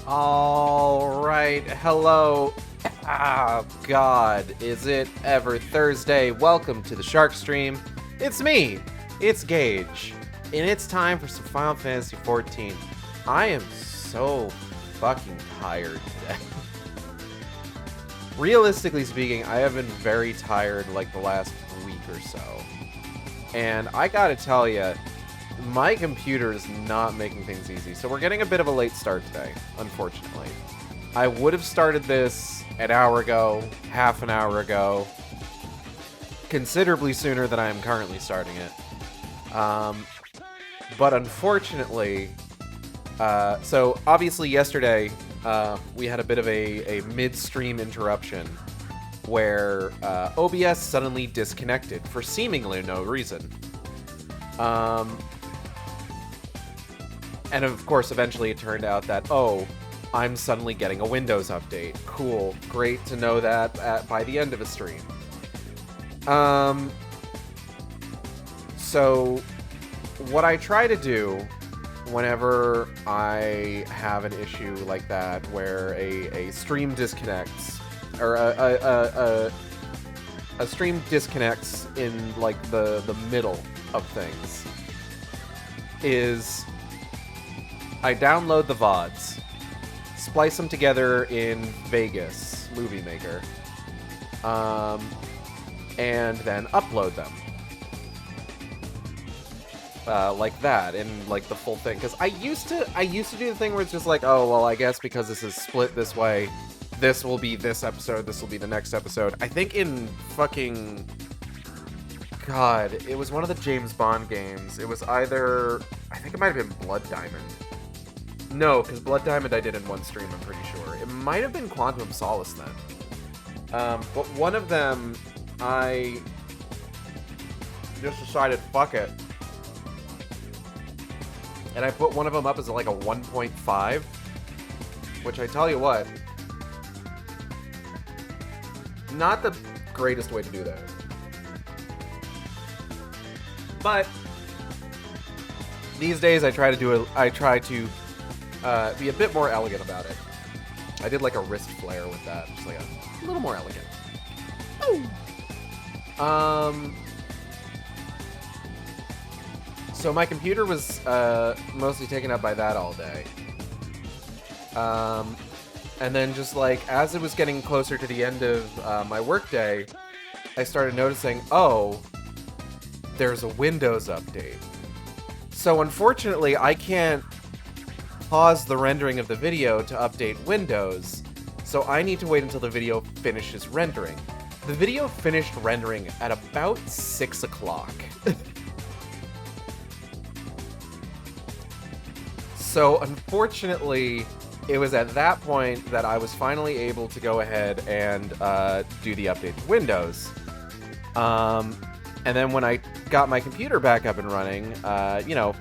All right, hello. Ah, God, is it ever Thursday? Welcome to the Shark Stream. It's me, it's Gage, and it's time for some Final Fantasy XIV. I am so fucking tired today. Realistically speaking, I have been very tired like the last week or so. And I gotta tell you, my computer is not making things easy, so we're getting a bit of a late start today, unfortunately. I would have started this an hour ago, half an hour ago, considerably sooner than I am currently starting it. But unfortunately, so obviously yesterday, we had a bit of a midstream interruption where OBS suddenly disconnected for seemingly no reason. And of course, eventually it turned out that, oh, I'm suddenly getting a Windows update. Cool. Great to know that by the end of a stream. So what I try to do whenever I have an issue like that where a stream disconnects, or a stream disconnects in like the middle of things, is I download the VODs, splice them together in Vegas Movie Maker, and then upload them. Like that, in like the full thing. Because I used to do the thing where it's just like, oh, well, I guess because this is split this way, this will be this episode, this will be the next episode. I think in fucking... God, it was one of the James Bond games. It was either... I think it might have been Blood Diamond. No, because Blood Diamond I did in one stream, I'm pretty sure. It might have been Quantum Solace then. But one of them, I just decided, fuck it. And I put one of them up as like a 1.5, which I tell you what, not the greatest way to do that. But these days I try to be a bit more elegant about it. I did like a wrist flare with that, just like a little more elegant. So my computer was mostly taken up by that all day. And then just like, as it was getting closer to the end of my workday, I started noticing, oh, there's a Windows update. So unfortunately, I can't pause the rendering of the video to update Windows, so I need to wait until the video finishes rendering. The video finished rendering at about 6 o'clock. So unfortunately, it was at that point that I was finally able to go ahead and do the update to Windows. And then when I got my computer back up and running, you know,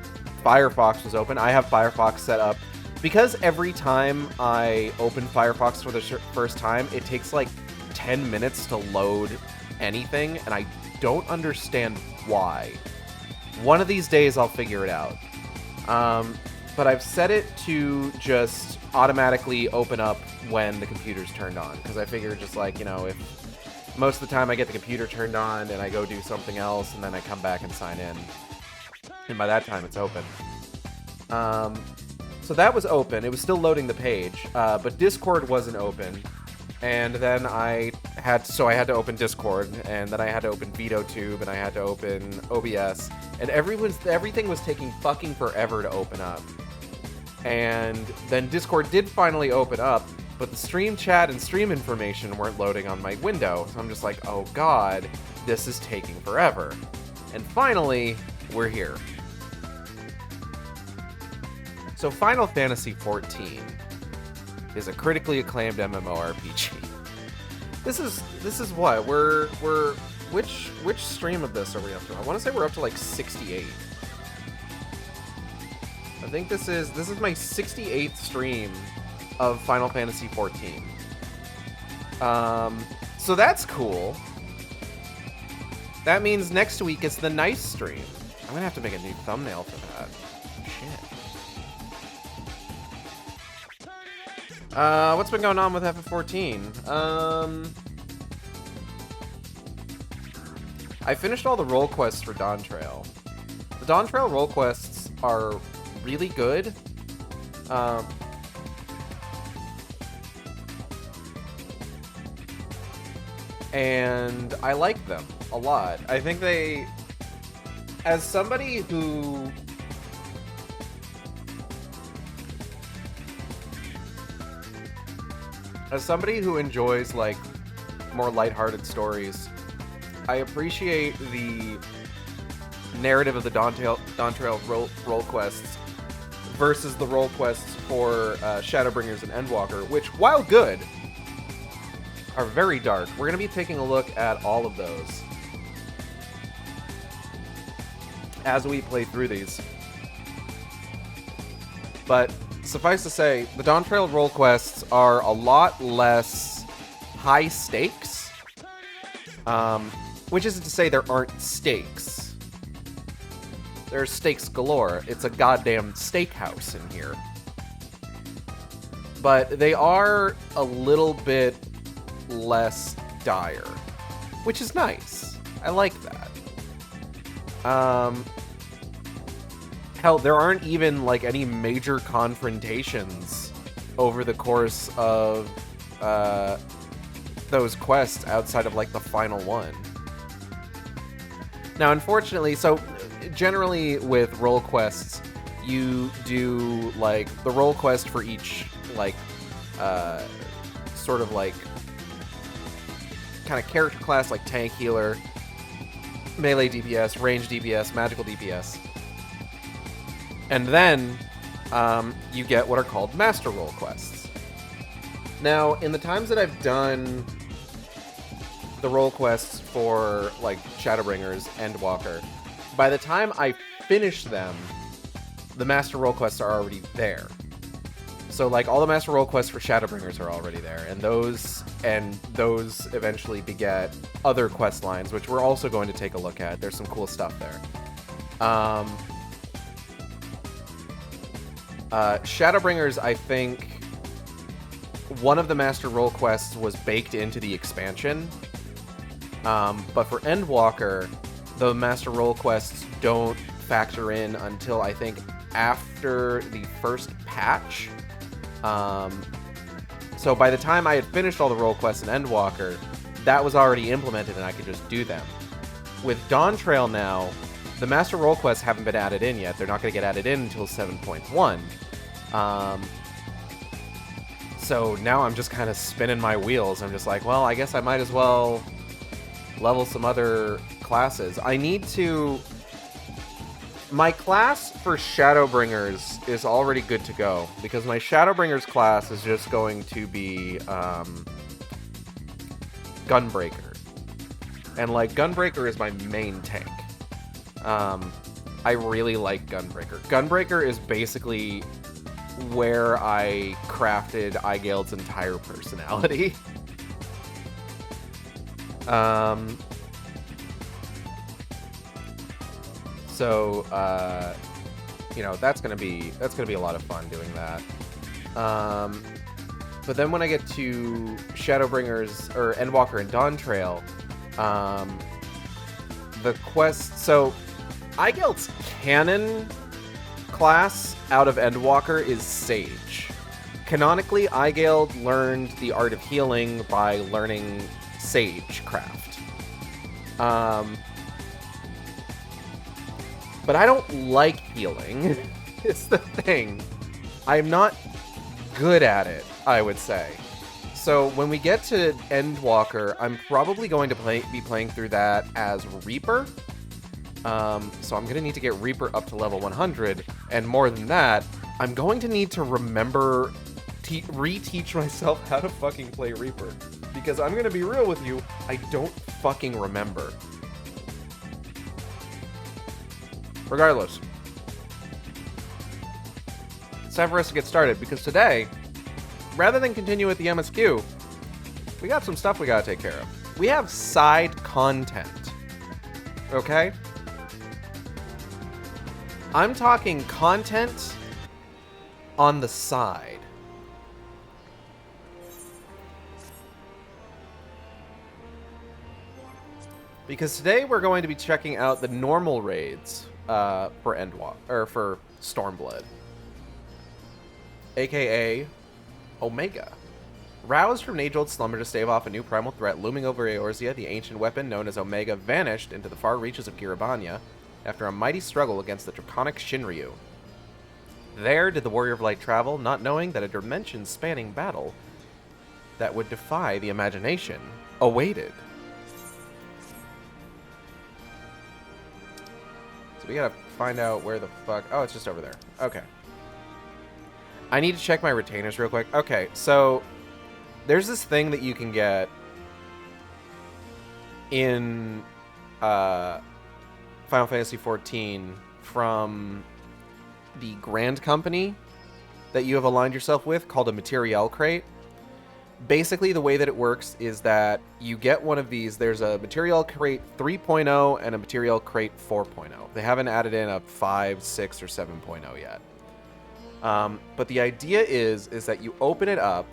Firefox was open. I have Firefox set up because every time I open Firefox for the first time, it takes like 10 minutes to load anything, and I don't understand why. One of these days I'll figure it out. But I've set it to just automatically open up when the computer's turned on, because I figure just like, you know, if most of the time I get the computer turned on and I go do something else and then I come back and sign in, and by that time it's open. So that was open. It was still loading the page, but Discord wasn't open. And then I had to open Discord, and then I had to open VitoTube, and I had to open OBS, and everything was taking fucking forever to open up. And then Discord did finally open up, but the stream chat and stream information weren't loading on my window. So I'm just like, oh god, this is taking forever. And finally, we're here. So Final Fantasy XIV is a critically acclaimed MMORPG. This is what which stream of this are we up to? I want to say we're up to like 68. I think this is my 68th stream of Final Fantasy XIV. So that's cool. That means next week is the nice stream. I'm gonna have to make a new thumbnail for that. Shit. What's been going on with FF14? I finished all the role quests for Dawn Trail. The Dawn Trail role quests are really good. And I like them a lot. I think they, as somebody who enjoys like more lighthearted stories, I appreciate the narrative of the Dawn Trail role quests versus the role quests for Shadowbringers and Endwalker, which, while good, are very dark. We're going to be taking a look at all of those as we play through these. But suffice to say, the Dawn Trail role quests are a lot less high stakes, which isn't to say there aren't stakes. There's stakes galore. It's a goddamn steakhouse in here. But they are a little bit less dire, which is nice. I like that. Hell, there aren't even like any major confrontations over the course of those quests outside of like the final one. Now, unfortunately, so generally with role quests, you do like the role quest for each like sort of like kind of character class, like tank, healer, melee DPS, range DPS, magical DPS. And then you get what are called master role quests. Now, in the times that I've done the role quests for like Shadowbringers, Endwalker, by the time I finish them, the master role quests are already there. So like all the master role quests for Shadowbringers are already there, and those eventually beget other quest lines, which we're also going to take a look at. There's some cool stuff there. Shadowbringers, I think one of the master role quests was baked into the expansion, but for Endwalker, the master role quests don't factor in until I think after the first patch. So by the time I had finished all the role quests in Endwalker, that was already implemented and I could just do them. With Dawn Trail now, the master role quests haven't been added in yet. They're not going to get added in until 7.1. So now I'm just kind of spinning my wheels. I'm just like, well, I guess I might as well level some other classes. I need to... My class for Shadowbringers is already good to go, because my Shadowbringers class is just going to be Gunbreaker. And, like, Gunbreaker is my main tank. I really like Gunbreaker. Gunbreaker is basically where I crafted Eigeld's entire personality. So, you know, that's gonna be a lot of fun doing that. But then when I get to Shadowbringers or Endwalker and Dawn Trail, the quest. So, Eigeld's canon class out of Endwalker is Sage. Canonically, Eigeld learned the art of healing by learning Sagecraft. But I don't like healing. It's the thing. I'm not good at it, I would say. So when we get to Endwalker, I'm probably going to be playing through that as Reaper. So I'm going to need to get Reaper up to level 100, and more than that, I'm going to need to remember, reteach myself how to fucking play Reaper. Because I'm going to be real with you, I don't fucking remember. Regardless, it's time for us to get started, because today, rather than continue with the MSQ, we got some stuff we gotta take care of. We have side content, okay? I'm talking content on the side. Because today we're going to be checking out the normal raids for Endwalk, or for Stormblood. AKA Omega. Roused from an age-old slumber to stave off a new primal threat looming over Eorzea, the ancient weapon known as Omega vanished into the far reaches of Girabanya after a mighty struggle against the draconic Shinryu. There did the Warrior of Light travel, not knowing that a dimension-spanning battle that would defy the imagination awaited. So we gotta find out where the fuck... Oh, it's just over there. Okay. I need to check my retainers real quick. Okay, so there's this thing that you can get in Final Fantasy XIV from the Grand Company that you have aligned yourself with called a Materiel Crate. Basically, the way that it works is that you get one of these. There's a Materiel Crate 3.0 and a Materiel Crate 4.0. They haven't added in a 5, 6, or 7.0 yet. But the idea is that you open it up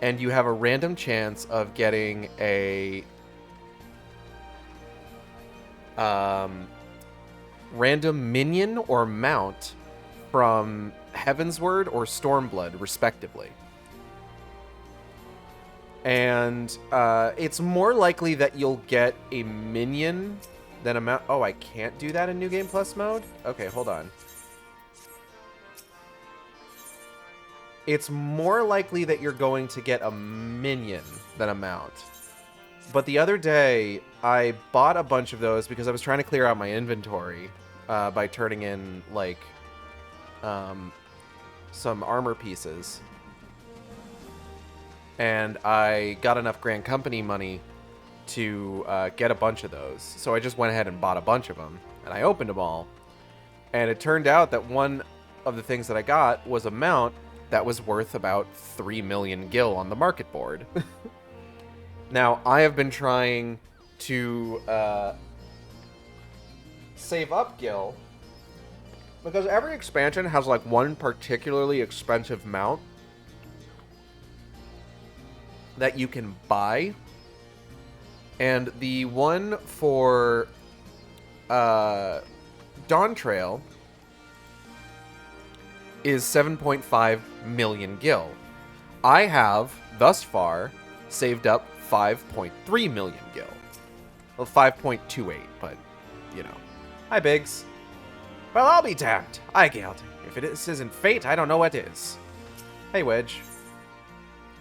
and you have a random chance of getting a random minion or mount from Heavensward or Stormblood, respectively. And it's more likely that you'll get a minion than a mount. Oh, I can't do that in New Game Plus mode? Okay, hold on. It's more likely that you're going to get a minion than a mount. But the other day, I bought a bunch of those because I was trying to clear out my inventory by turning in, like, some armor pieces. And I got enough Grand Company money to get a bunch of those. So I just went ahead and bought a bunch of them. And I opened them all. And it turned out that one of the things that I got was a mount that was worth about 3 million gil on the market board. Now, I have been trying to save up gil because every expansion has like one particularly expensive mount that you can buy. And the one for Dawn Trail is 7.5 million gil. I have, thus far, saved up 5.3 million gil. Well, 5.28, but, you know. Hi, Biggs. Well, I'll be damned. I guilt. If this isn't fate, I don't know what is. Hey, Wedge.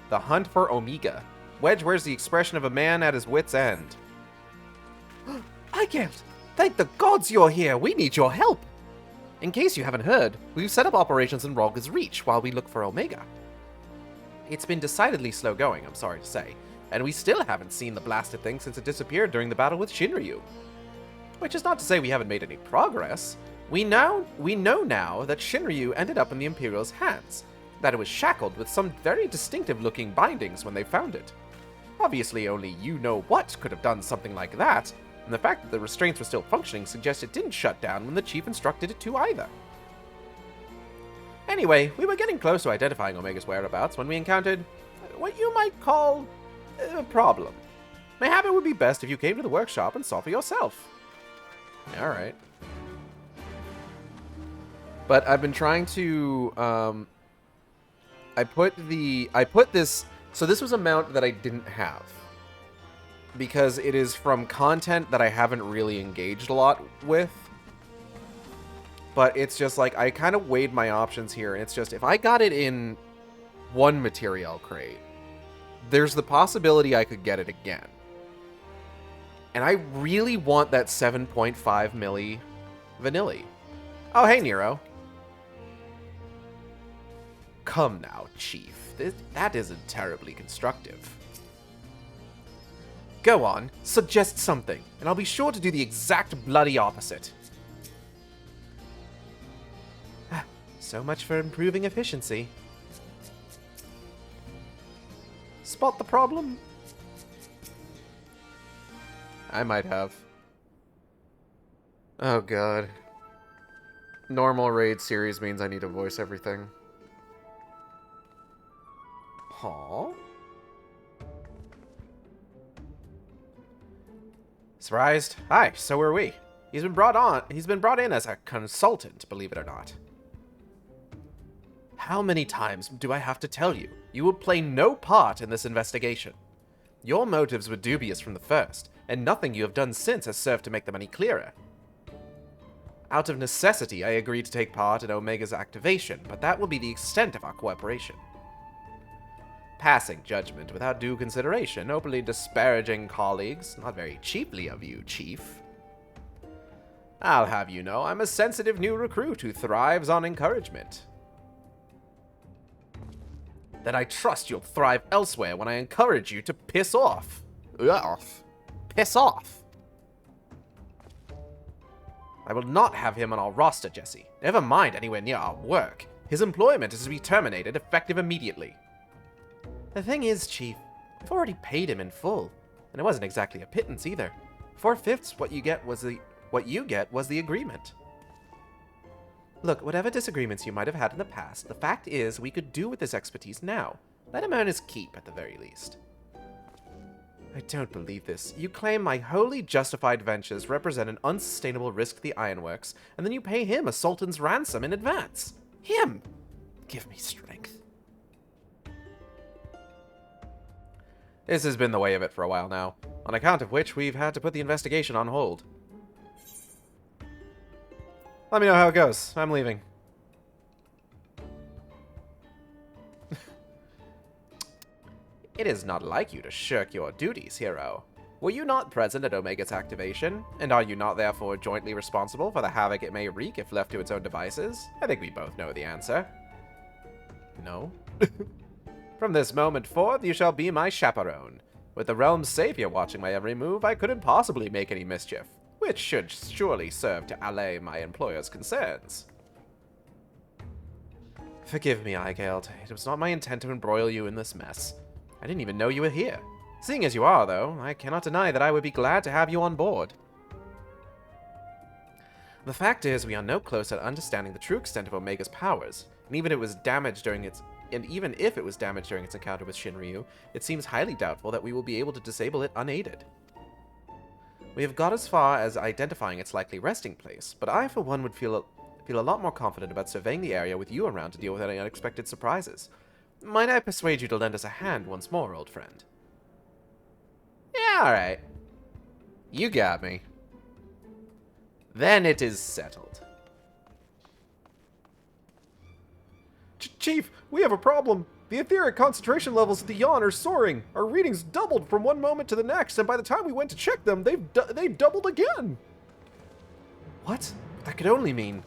The hunt for Omega. Wedge wears the expression of a man at his wit's end. I can't. Thank the gods you're here. We need your help. In case you haven't heard, we've set up operations in Rolga's Reach while we look for Omega. It's been decidedly slow going, I'm sorry to say, and we still haven't seen the blasted thing since it disappeared during the battle with Shinryu. Which is not to say we haven't made any progress. We know now that Shinryu ended up in the Imperial's hands, that it was shackled with some very distinctive-looking bindings when they found it. Obviously, only you know what could have done something like that, and the fact that the restraints were still functioning suggests it didn't shut down when the chief instructed it to either. Anyway, we were getting close to identifying Omega's whereabouts when we encountered what you might call a problem. Mayhap it would be best if you came to the workshop and saw for yourself. Alright. But I've been trying to, I put this, so this was a mount that I didn't have. Because it is from content that I haven't really engaged a lot with. But it's just like, I kind of weighed my options here, and it's just, if I got it in one Materiel Crate, there's the possibility I could get it again. And I really want that 7.5 milli Vanilli. Oh, hey, Nero. Come now, Chief. That isn't terribly constructive. Go on, suggest something, and I'll be sure to do the exact bloody opposite. So much for improving efficiency. Spot the problem? I might have. Oh god. Normal raid series means I need to voice everything. Huh? Surprised? Hi, so are we. He's been brought in as a consultant, believe it or not. How many times do I have to tell you? You will play no part in this investigation. Your motives were dubious from the first, and nothing you have done since has served to make them any clearer. Out of necessity, I agreed to take part in Omega's activation, but that will be the extent of our cooperation. Passing judgment without due consideration, openly disparaging colleagues, not very cheaply of you, Chief. I'll have you know, I'm a sensitive new recruit who thrives on encouragement. Then I trust you'll thrive elsewhere when I encourage you to piss off. Piss off. I will not have him on our roster, Jesse. Never mind anywhere near our work. His employment is to be terminated, effective immediately. The thing is, Chief, I've already paid him in full, and it wasn't exactly a pittance either. 4/5 what you get was the agreement. Look, whatever disagreements you might have had in the past, the fact is we could do with this expertise now. Let him earn his keep at the very least. I don't believe this. You claim my wholly justified ventures represent an unsustainable risk to the ironworks, and then you pay him a sultan's ransom in advance. Him! Give me strength. This has been the way of it for a while now, on account of which we've had to put the investigation on hold. Let me know how it goes. I'm leaving. It is not like you to shirk your duties, hero. Were you not present at Omega's activation? And are you not therefore jointly responsible for the havoc it may wreak if left to its own devices? I think we both know the answer. No. From this moment forth, you shall be my chaperone. With the realm's savior watching my every move, I couldn't possibly make any mischief, which should surely serve to allay my employer's concerns. Forgive me, Eigeld. It was not my intent to embroil you in this mess. I didn't even know you were here. Seeing as you are, though, I cannot deny that I would be glad to have you on board. The fact is, we are no closer to understanding the true extent of Omega's powers, and even if it was damaged during its encounter with Shinryu, it seems highly doubtful that we will be able to disable it unaided. We have got as far as identifying its likely resting place, but I, for one, would feel a lot more confident about surveying the area with you around to deal with any unexpected surprises. Might I persuade you to lend us a hand once more, old friend? Yeah, alright. You got me. Then it is settled. Chief, we have a problem. The etheric concentration levels at the yawn are soaring. Our readings doubled from one moment to the next, and by the time we went to check them, they've doubled again. What? That could only mean...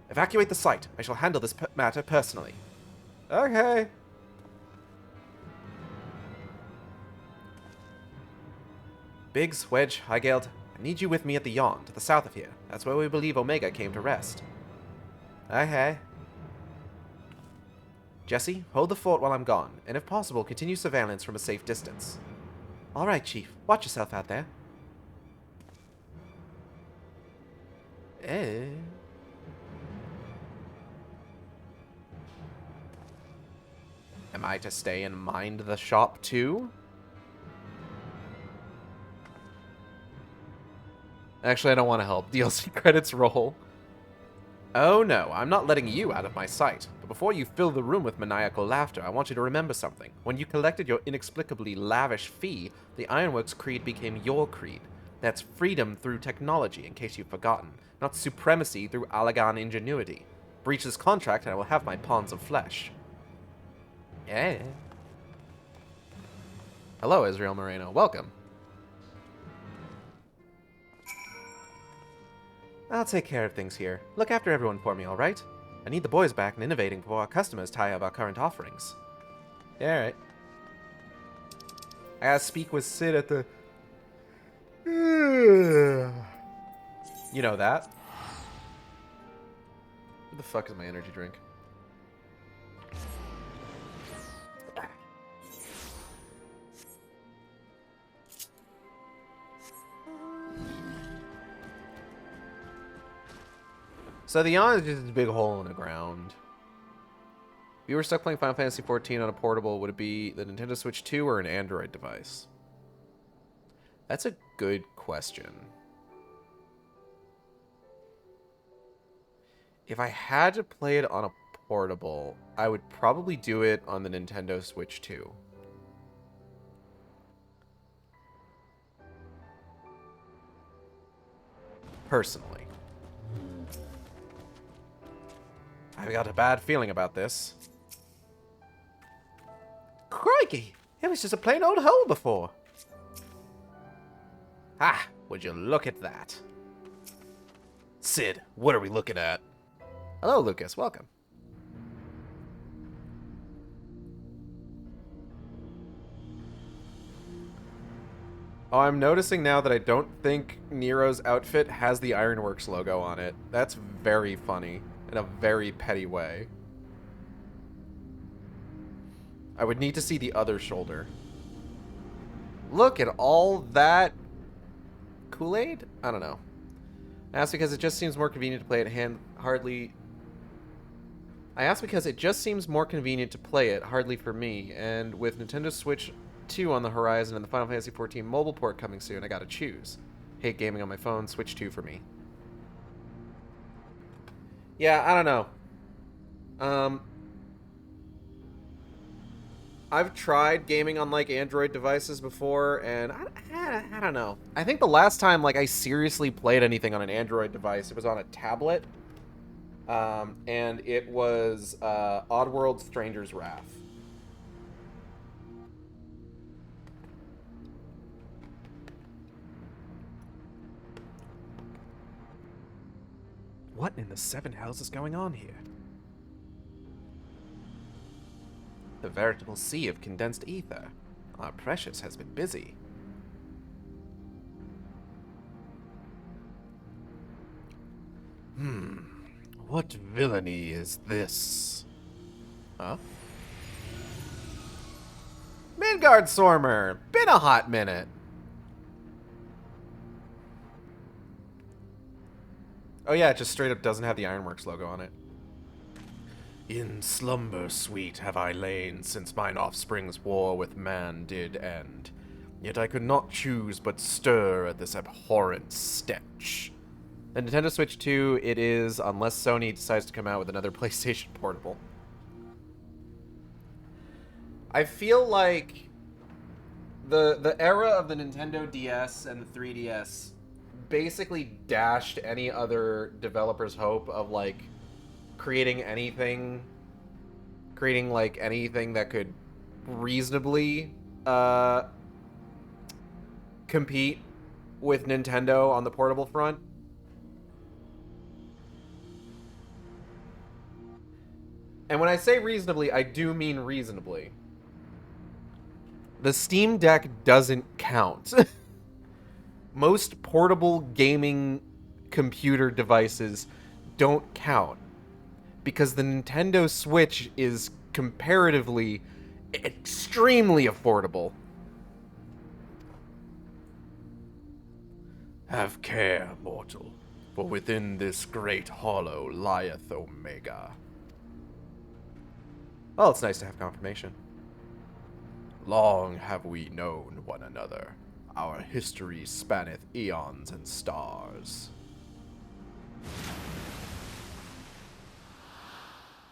Evacuate the site. I shall handle this matter personally. Okay. Biggs, Wedge, Eigeld, I need you with me at the yawn, to the south of here. That's where we believe Omega came to rest. Okay. Jesse, hold the fort while I'm gone, and if possible, continue surveillance from a safe distance. All right, Chief. Watch yourself out there. Am I to stay and mind the shop, too? Actually, I don't want to help. DLC credits roll. Oh no, I'm not letting you out of my sight. But before you fill the room with maniacal laughter, I want you to remember something. When you collected your inexplicably lavish fee, the Ironworks creed became your creed. That's freedom through technology, in case you've forgotten, not supremacy through Allagan ingenuity. Breach this contract and I will have my pawns of flesh. Yeah. Hello, Israel Moreno. Welcome. I'll take care of things here. Look after everyone for me, alright? I need the boys back and innovating before our customers tie up our current offerings. Yeah, alright. I gotta speak with Sid at the... You know that? What the fuck is my energy drink? So the yawn is just a big hole in the ground. If you were stuck playing Final Fantasy XIV on a portable, would it be the Nintendo Switch 2 or an Android device? That's a good question. If I had to play it on a portable, I would probably do it on the Nintendo Switch 2. Personally. I've got a bad feeling about this. Crikey! It was just a plain old hole before. Ah, would you look at that? Sid, what are we looking at? Hello, Lucas. Welcome. Oh, I'm noticing now that I don't think Nero's outfit has the Ironworks logo on it. That's very funny in a very petty way. I would need to see the other shoulder. Look at all that Kool-Aid? I don't know. I asked because it just seems more convenient to play it hardly for me, and with Nintendo Switch 2 on the horizon and the Final Fantasy XIV mobile port coming soon, I gotta choose. Hate gaming on my phone, Switch 2 for me. Yeah, I don't know. I've tried gaming on, like, Android devices before, and I don't know. I think the last time, like, I seriously played anything on an Android device, it was on a tablet, and it was Oddworld Stranger's Wrath. What in the seven hells is going on here? The veritable sea of condensed ether. Our Precious has been busy. What villainy is this? Huh? Midgard Sormer! Been a hot minute. Oh yeah, it just straight up doesn't have the Ironworks logo on it. In slumber sweet have I lain since mine offspring's war with man did end. Yet I could not choose but stir at this abhorrent stench. The Nintendo Switch 2, it is, unless Sony decides to come out with another PlayStation Portable. I feel like the era of the Nintendo DS and the 3DS basically dashed any other developer's hope of, like, creating like anything that could reasonably compete with Nintendo on the portable front. And when I say reasonably, I do mean reasonably. The Steam Deck doesn't count. Most portable gaming computer devices don't count, because the Nintendo Switch is comparatively extremely affordable. Have care, mortal, for within this great hollow lieth Omega. Well, it's nice to have confirmation. Long have we known one another. Our history spanneth eons and stars.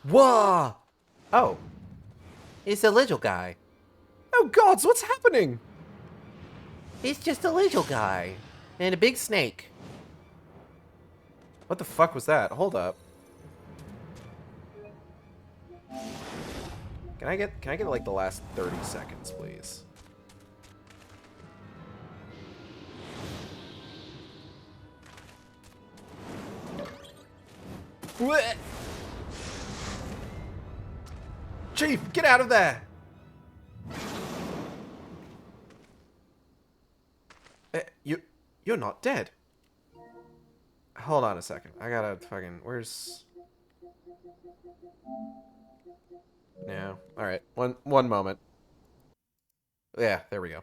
Whoa! Oh. It's a little guy. Oh gods, what's happening? It's just a little guy. And a big snake. What the fuck was that? Hold up. Can I get like the last 30 seconds, please? What? Chief, get out of there! You're not dead. Hold on a second. I gotta fucking... Where's... No. Alright. One moment. Yeah, there we go.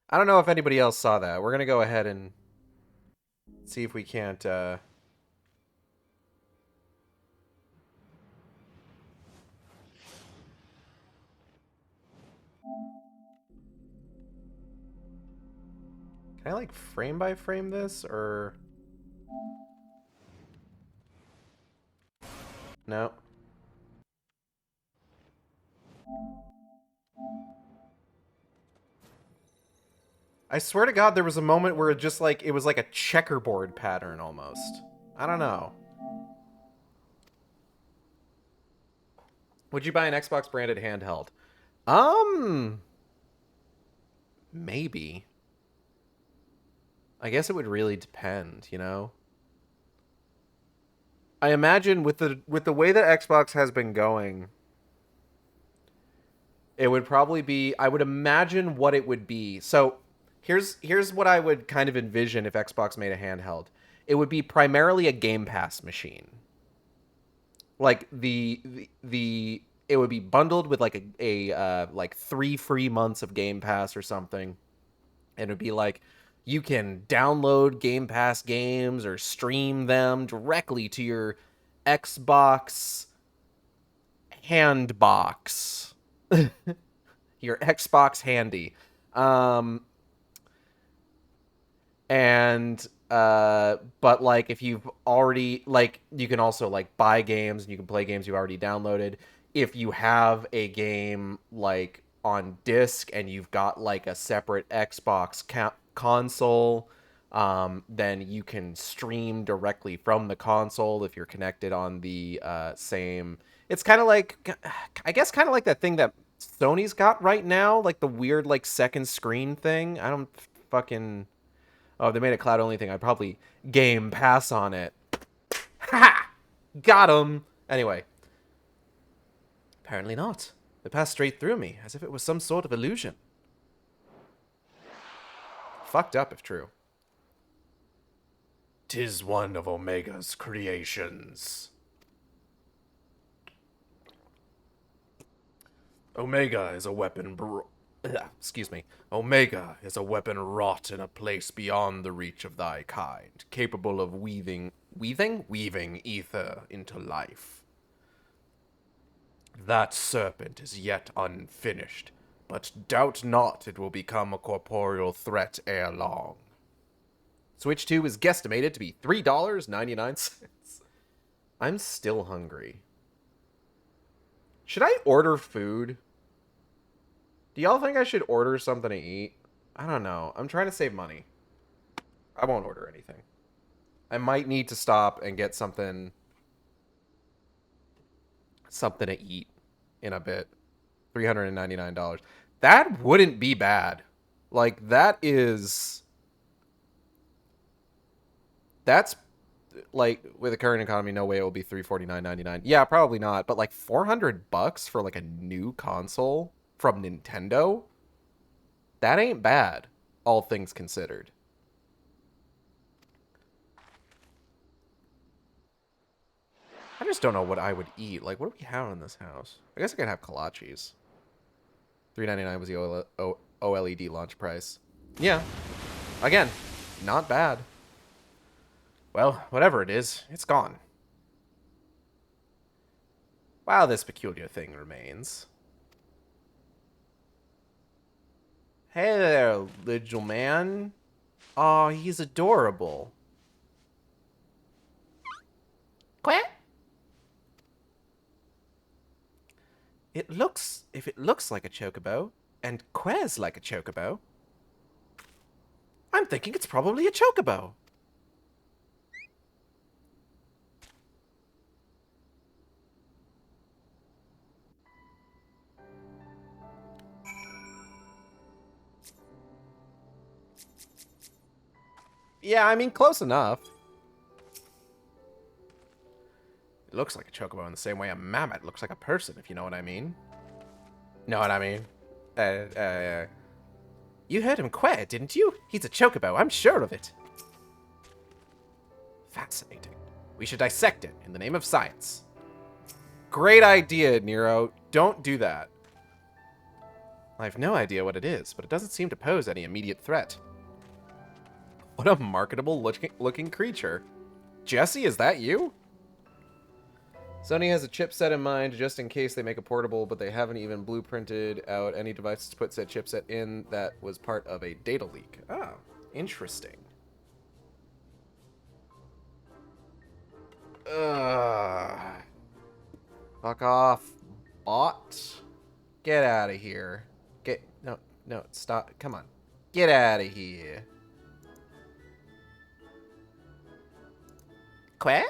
I don't know if anybody else saw that. We're gonna go ahead and see if we can't, Can I, like, frame by frame this, or... No. I swear to God, there was a moment where it just, like, it was like a checkerboard pattern, almost. I don't know. Would you buy an Xbox branded handheld? Maybe. I guess it would really depend, you know? I imagine with the way that Xbox has been going, it would probably be, I would imagine what it would be. So, here's what I would kind of envision if Xbox made a handheld. It would be primarily a Game Pass machine. Like the it would be bundled with like a like 3 free months of Game Pass or something. And it would be like you can download Game Pass games or stream them directly to your Xbox handbox. Your Xbox handy. And but like if you've already, like, you can also like buy games and you can play games you've already downloaded. If you have a game like on disc and you've got like a separate Xbox console, then you can stream directly from the console if you're connected on the same. It's kind of like, I guess, kind of like that thing that Sony's got right now, like the weird like second screen thing. I don't fucking. Oh, if they made a cloud only thing, I'd probably Game Pass on it. Ha! Got him. Anyway. Apparently not. They passed straight through me, as if it was some sort of illusion. Fucked up, if true. 'Tis one of Omega's creations. Omega is a weapon excuse me. Omega is a weapon wrought in a place beyond the reach of thy kind, capable of weaving ether into life. That serpent is yet unfinished, but doubt not it will become a corporeal threat ere long. Switch 2 is guesstimated to be $3.99. I'm still hungry. Should I order food? Do y'all think I should order something to eat? I don't know. I'm trying to save money. I won't order anything. I might need to stop and get something to eat in a bit. $399. That wouldn't be bad. Like, that's like, with the current economy, no way it will be $349.99. Yeah, probably not. But like $400 for like a new console from Nintendo? That ain't bad, all things considered. I just don't know what I would eat. Like, what do we have in this house? I guess I could have kolaches. $3.99 was the OLED launch price. Yeah. Again, not bad. Well, whatever it is, it's gone. While this peculiar thing remains. Hey there, little man. Aw, he's adorable. Quack. If it looks like a chocobo, and quares like a chocobo, I'm thinking it's probably a chocobo. Yeah, I mean, close enough. It looks like a chocobo in the same way a mammoth looks like a person, if you know what I mean. Know what I mean? You heard him queer, didn't you? He's a chocobo, I'm sure of it. Fascinating. We should dissect it in the name of science. Great idea, Nero. Don't do that. I have no idea what it is, but it doesn't seem to pose any immediate threat. What a marketable looking creature. Jesse, is that you? Sony has a chipset in mind just in case they make a portable, but they haven't even blueprinted out any devices to put said chipset in that was part of a data leak. Ah. Interesting. Ugh. Fuck off, bot. Get out of here. No, stop. Come on. Get out of here. Que?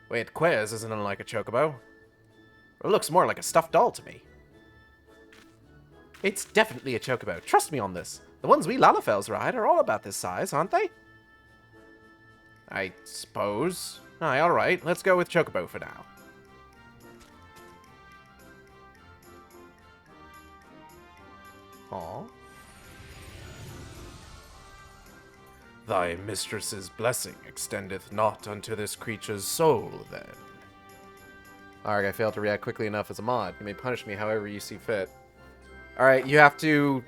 Wait, Quez isn't unlike a chocobo. It looks more like a stuffed doll to me. It's definitely a chocobo. Trust me on this. The ones we Lalafels ride are all about this size, aren't they? I suppose. Aye, alright. Let's go with chocobo for now. Aw. Thy mistress's blessing extendeth not unto this creature's soul, then. Arg, I failed to react quickly enough as a mod. You may punish me however you see fit. Alright, you have to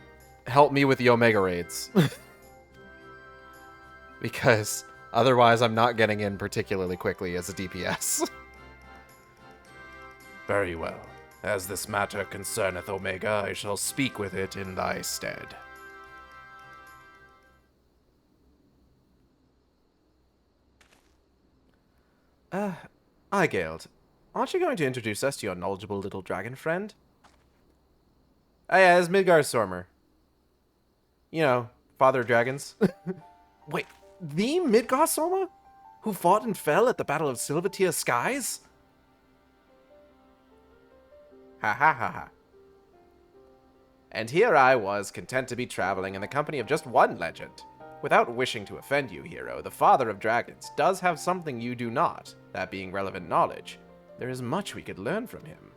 help me with the Omega raids. Because otherwise I'm not getting in particularly quickly as a DPS. Very well. As this matter concerneth Omega, I shall speak with it in thy stead. Igeld, aren't you going to introduce us to your knowledgeable little dragon friend? Oh yeah, it's Midgard Stormer. You know, father of dragons. Wait, the Midgard Stormer? Who fought and fell at the Battle of Silvertear Skies? Ha ha ha ha. And here I was, content to be traveling in the company of just one legend. Without wishing to offend you, hero, the father of dragons does have something you do not, that being relevant knowledge. There is much we could learn from him.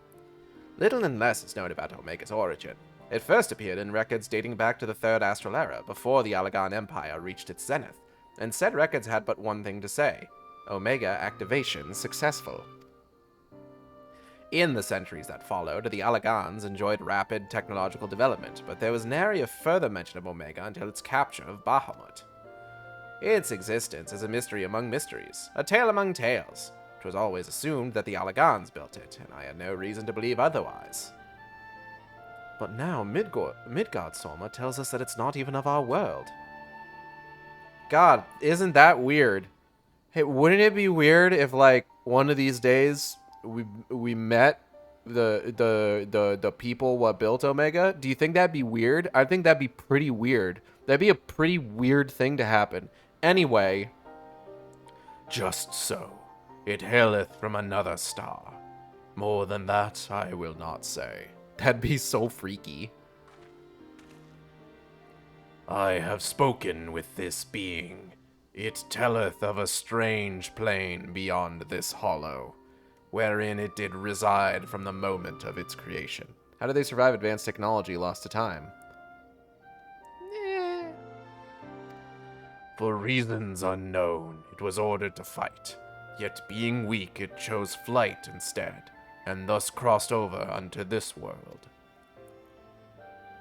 Little and less is known about Omega's origin. It first appeared in records dating back to the Third Astral Era, before the Allagan Empire reached its zenith, and said records had but one thing to say: Omega activation successful. In the centuries that followed, the Allagans enjoyed rapid technological development, but there was nary a further mention of Omega until its capture of Bahamut. Its existence is a mystery among mysteries, a tale among tales. It was always assumed that the Allagans built it, and I had no reason to believe otherwise. But now Midgard Soma tells us that it's not even of our world. God, isn't that weird? Hey, wouldn't it be weird if, like, one of these days we met the people what built Omega? Do you think that'd be weird? I think that'd be pretty weird. That'd be a pretty weird thing to happen. Anyway, just so. It haileth from another star. More than that, I will not say. That'd be so freaky. I have spoken with this being. It telleth of a strange plane beyond this hollow, wherein it did reside from the moment of its creation. How did they survive advanced technology lost to time? For reasons unknown, it was ordered to fight. Yet being weak, it chose flight instead, and thus crossed over unto this world.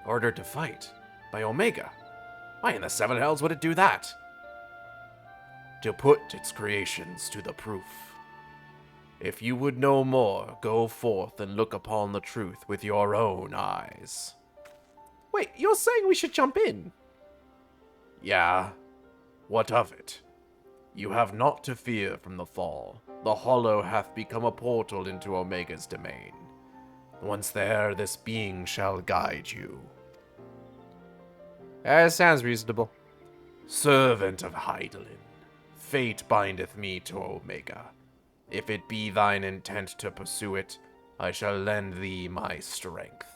Ordered to fight? By Omega? Why in the seven hells would it do that? To put its creations to the proof. If you would know more, go forth and look upon the truth with your own eyes. Wait, you're saying we should jump in? Yeah. What of it? You have naught to fear from the fall. The hollow hath become a portal into Omega's domain. Once there, this being shall guide you. Sounds reasonable. Servant of Hydaelyn, fate bindeth me to Omega. If it be thine intent to pursue it, I shall lend thee my strength.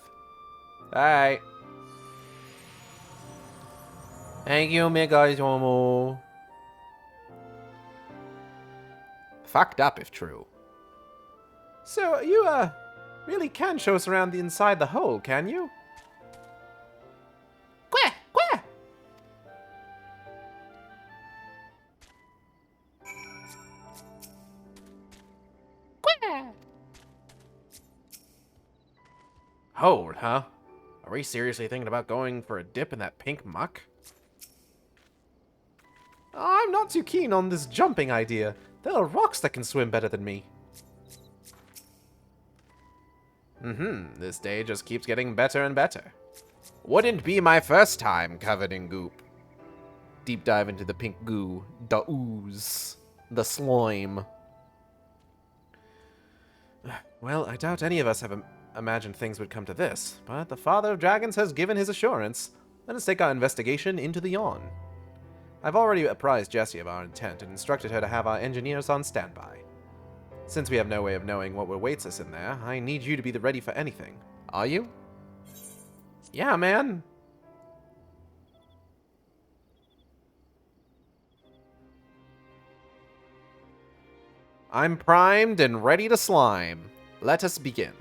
Aye. Thank you, Megaizomo. Fucked up if true. So, you, really can show us around the inside the hole, can you? Quah! Quah! Quah! Hole, huh? Are we seriously thinking about going for a dip in that pink muck? I'm not too keen on this jumping idea. There are rocks that can swim better than me. This day just keeps getting better and better. Wouldn't be my first time covered in goop. Deep dive into the pink goo, the ooze, the slime. Well, I doubt any of us have imagined things would come to this, but the Father of Dragons has given his assurance. Let us take our investigation into the yawn. I've already apprised Jessie of our intent and instructed her to have our engineers on standby. Since we have no way of knowing what awaits us in there, I need you to be ready for anything. Are you? Yeah, man. I'm primed and ready to slime. Let us begin.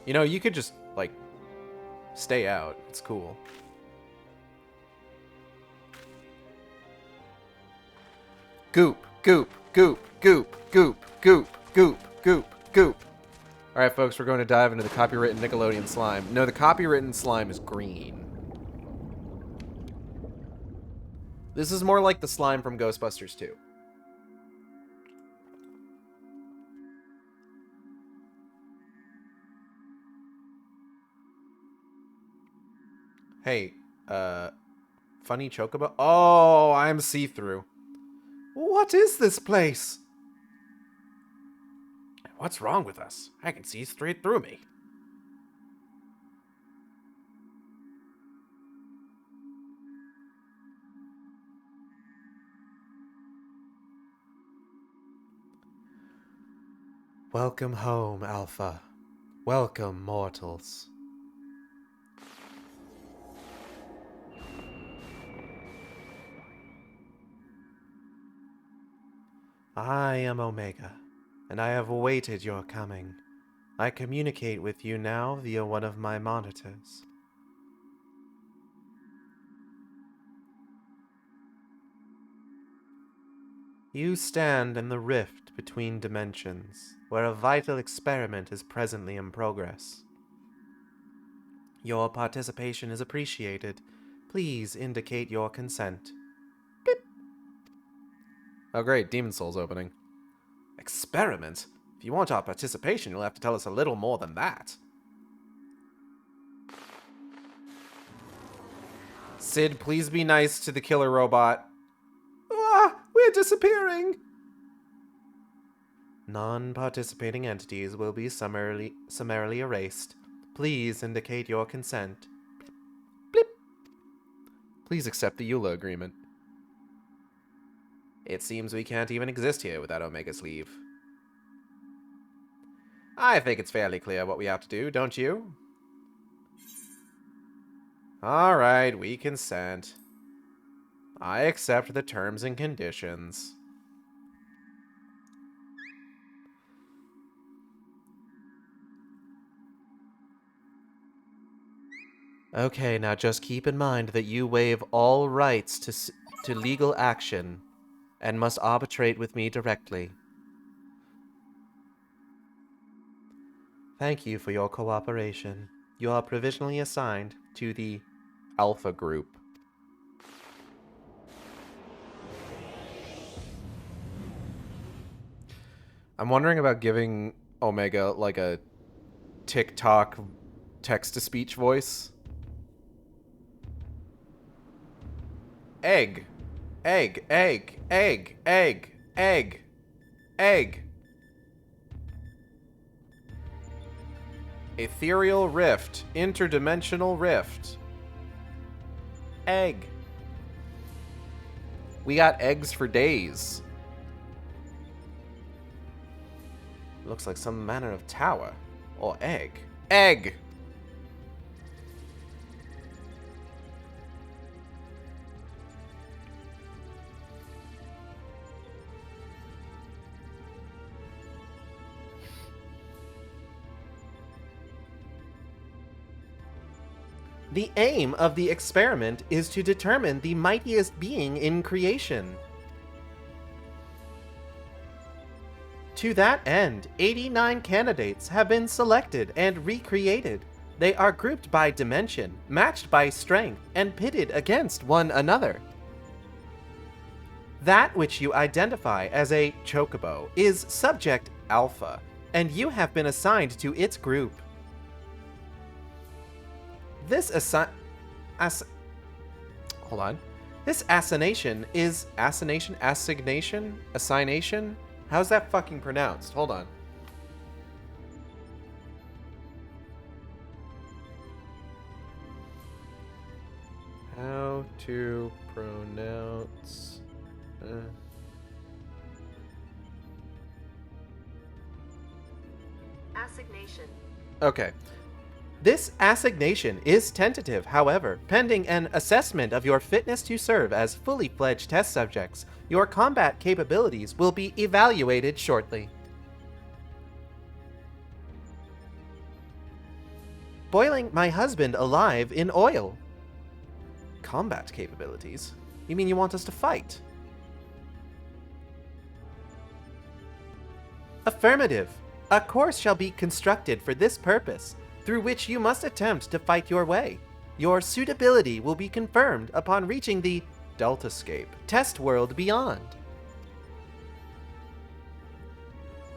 You know, you could just, like, stay out. It's cool. Goop, goop, goop, goop, goop, goop, goop, goop, goop. Alright, folks, we're going to dive into the copywritten Nickelodeon slime. No, the copywritten slime is green. This is more like the slime from Ghostbusters 2. Hey, funny chocobo? Oh, I'm see-through. What is this place? What's wrong with us? I can see straight through me. Welcome home, Alpha. Welcome, mortals. I am Omega, and I have awaited your coming. I communicate with you now via one of my monitors. You stand in the rift between dimensions, where a vital experiment is presently in progress. Your participation is appreciated. Please indicate your consent. Beep. Oh great, Demon Soul's opening. Experiment? If you want our participation, you'll have to tell us a little more than that. Sid, please be nice to the killer robot. Ah, we're disappearing! Non-participating entities will be summarily erased. Please indicate your consent. Blip. Please accept the EULA agreement. It seems we can't even exist here without Omega's leave. I think it's fairly clear what we have to do, don't you? Alright, we consent. I accept the terms and conditions. Okay, now just keep in mind that you waive all rights to legal action and must arbitrate with me directly. Thank you for your cooperation. You are provisionally assigned to the Alpha Group. I'm wondering about giving Omega, like, a TikTok text-to-speech voice. Egg. Egg, egg, egg, egg, egg, egg. Ethereal rift, interdimensional rift. Egg. We got eggs for days. Looks like some manner of tower. Or egg. Egg! The aim of the experiment is to determine the mightiest being in creation. To that end, 89 candidates have been selected and recreated. They are grouped by dimension, matched by strength, and pitted against one another. That which you identify as a chocobo is Subject Alpha, and you have been assigned to its group. This hold on. This assignation is assignation? How's that fucking pronounced? Hold on. How to pronounce assignation. Okay. This assignation is tentative, however, pending an assessment of your fitness to serve as fully fledged test subjects. Your combat capabilities will be evaluated shortly. Boiling my husband alive in oil. Combat capabilities? You mean you want us to fight? Affirmative. A course shall be constructed for this purpose, through which you must attempt to fight your way. Your suitability will be confirmed upon reaching the Deltascape test world beyond.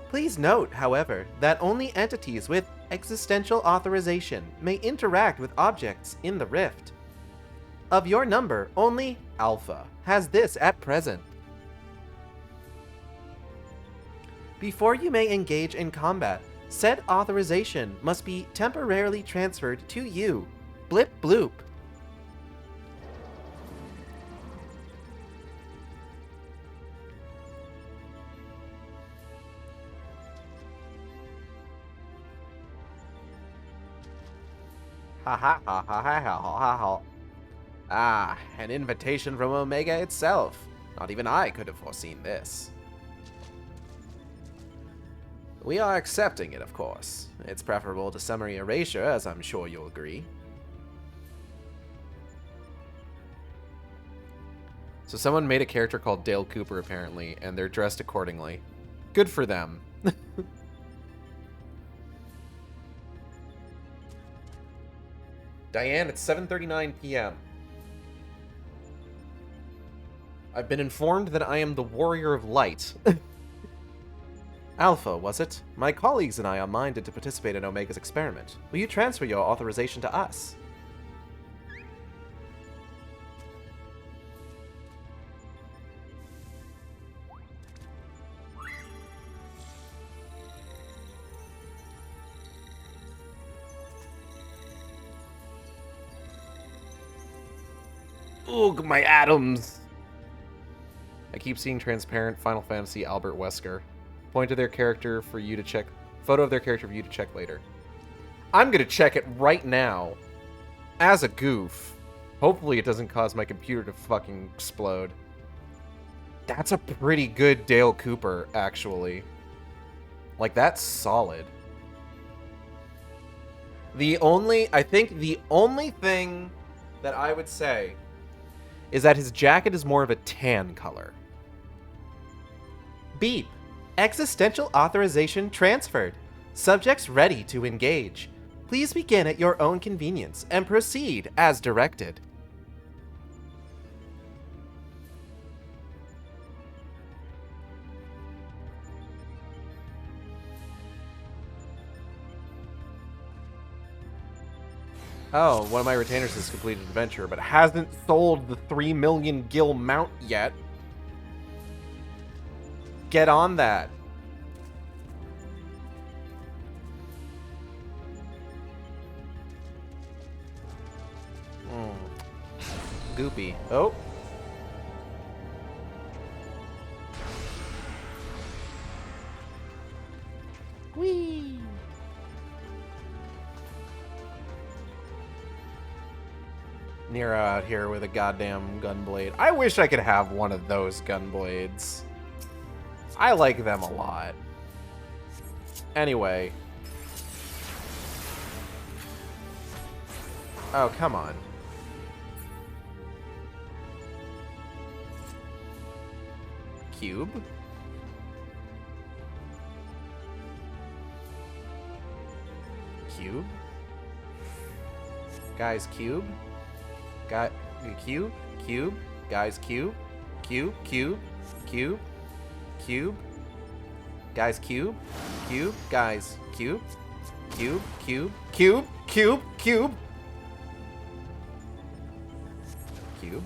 Please note, however, that only entities with existential authorization may interact with objects in the rift. Of your number, only Alpha has this at present. Before you may engage in combat, said authorization must be temporarily transferred to you. Blip bloop. Ha ha ha ha ha ha ha ha. Ah, an invitation from Omega itself. Not even I could have foreseen this. We are accepting it, of course. It's preferable to summary erasure, as I'm sure you'll agree. So someone made a character called Dale Cooper, apparently, and they're dressed accordingly. Good for them. Diane, it's 7:39 p.m. I've been informed that I am the Warrior of Light. Alpha, was it? My colleagues and I are minded to participate in Omega's experiment. Will you transfer your authorization to us? Ugh, my atoms! I keep seeing transparent Final Fantasy Albert Wesker. Point to their character for you to check. Photo of their character for you to check later. I'm gonna check it right now. As a goof. Hopefully it doesn't cause my computer to fucking explode. That's a pretty good Dale Cooper, actually. Like, that's solid. I think the only thing that I would say is that his jacket is more of a tan color. Beep. Existential authorization transferred. Subjects ready to engage. Please begin at your own convenience and proceed as directed. Oh, one of my retainers has completed adventure, but hasn't sold the 3 million gil mount yet. Get on that. Goopy. Oh. Whee! Nero out here with a goddamn gunblade. I wish I could have one of those gunblades. I like them a lot. Anyway. Oh, come on. Cube? Cube? Guys, cube? Got cube? Cube? Guys, cube? Cube? Cube? Cube? Cube? Guys, cube? Cube? Guys, cube? Cube? Cube? Cube? Cube? Cube? Cube.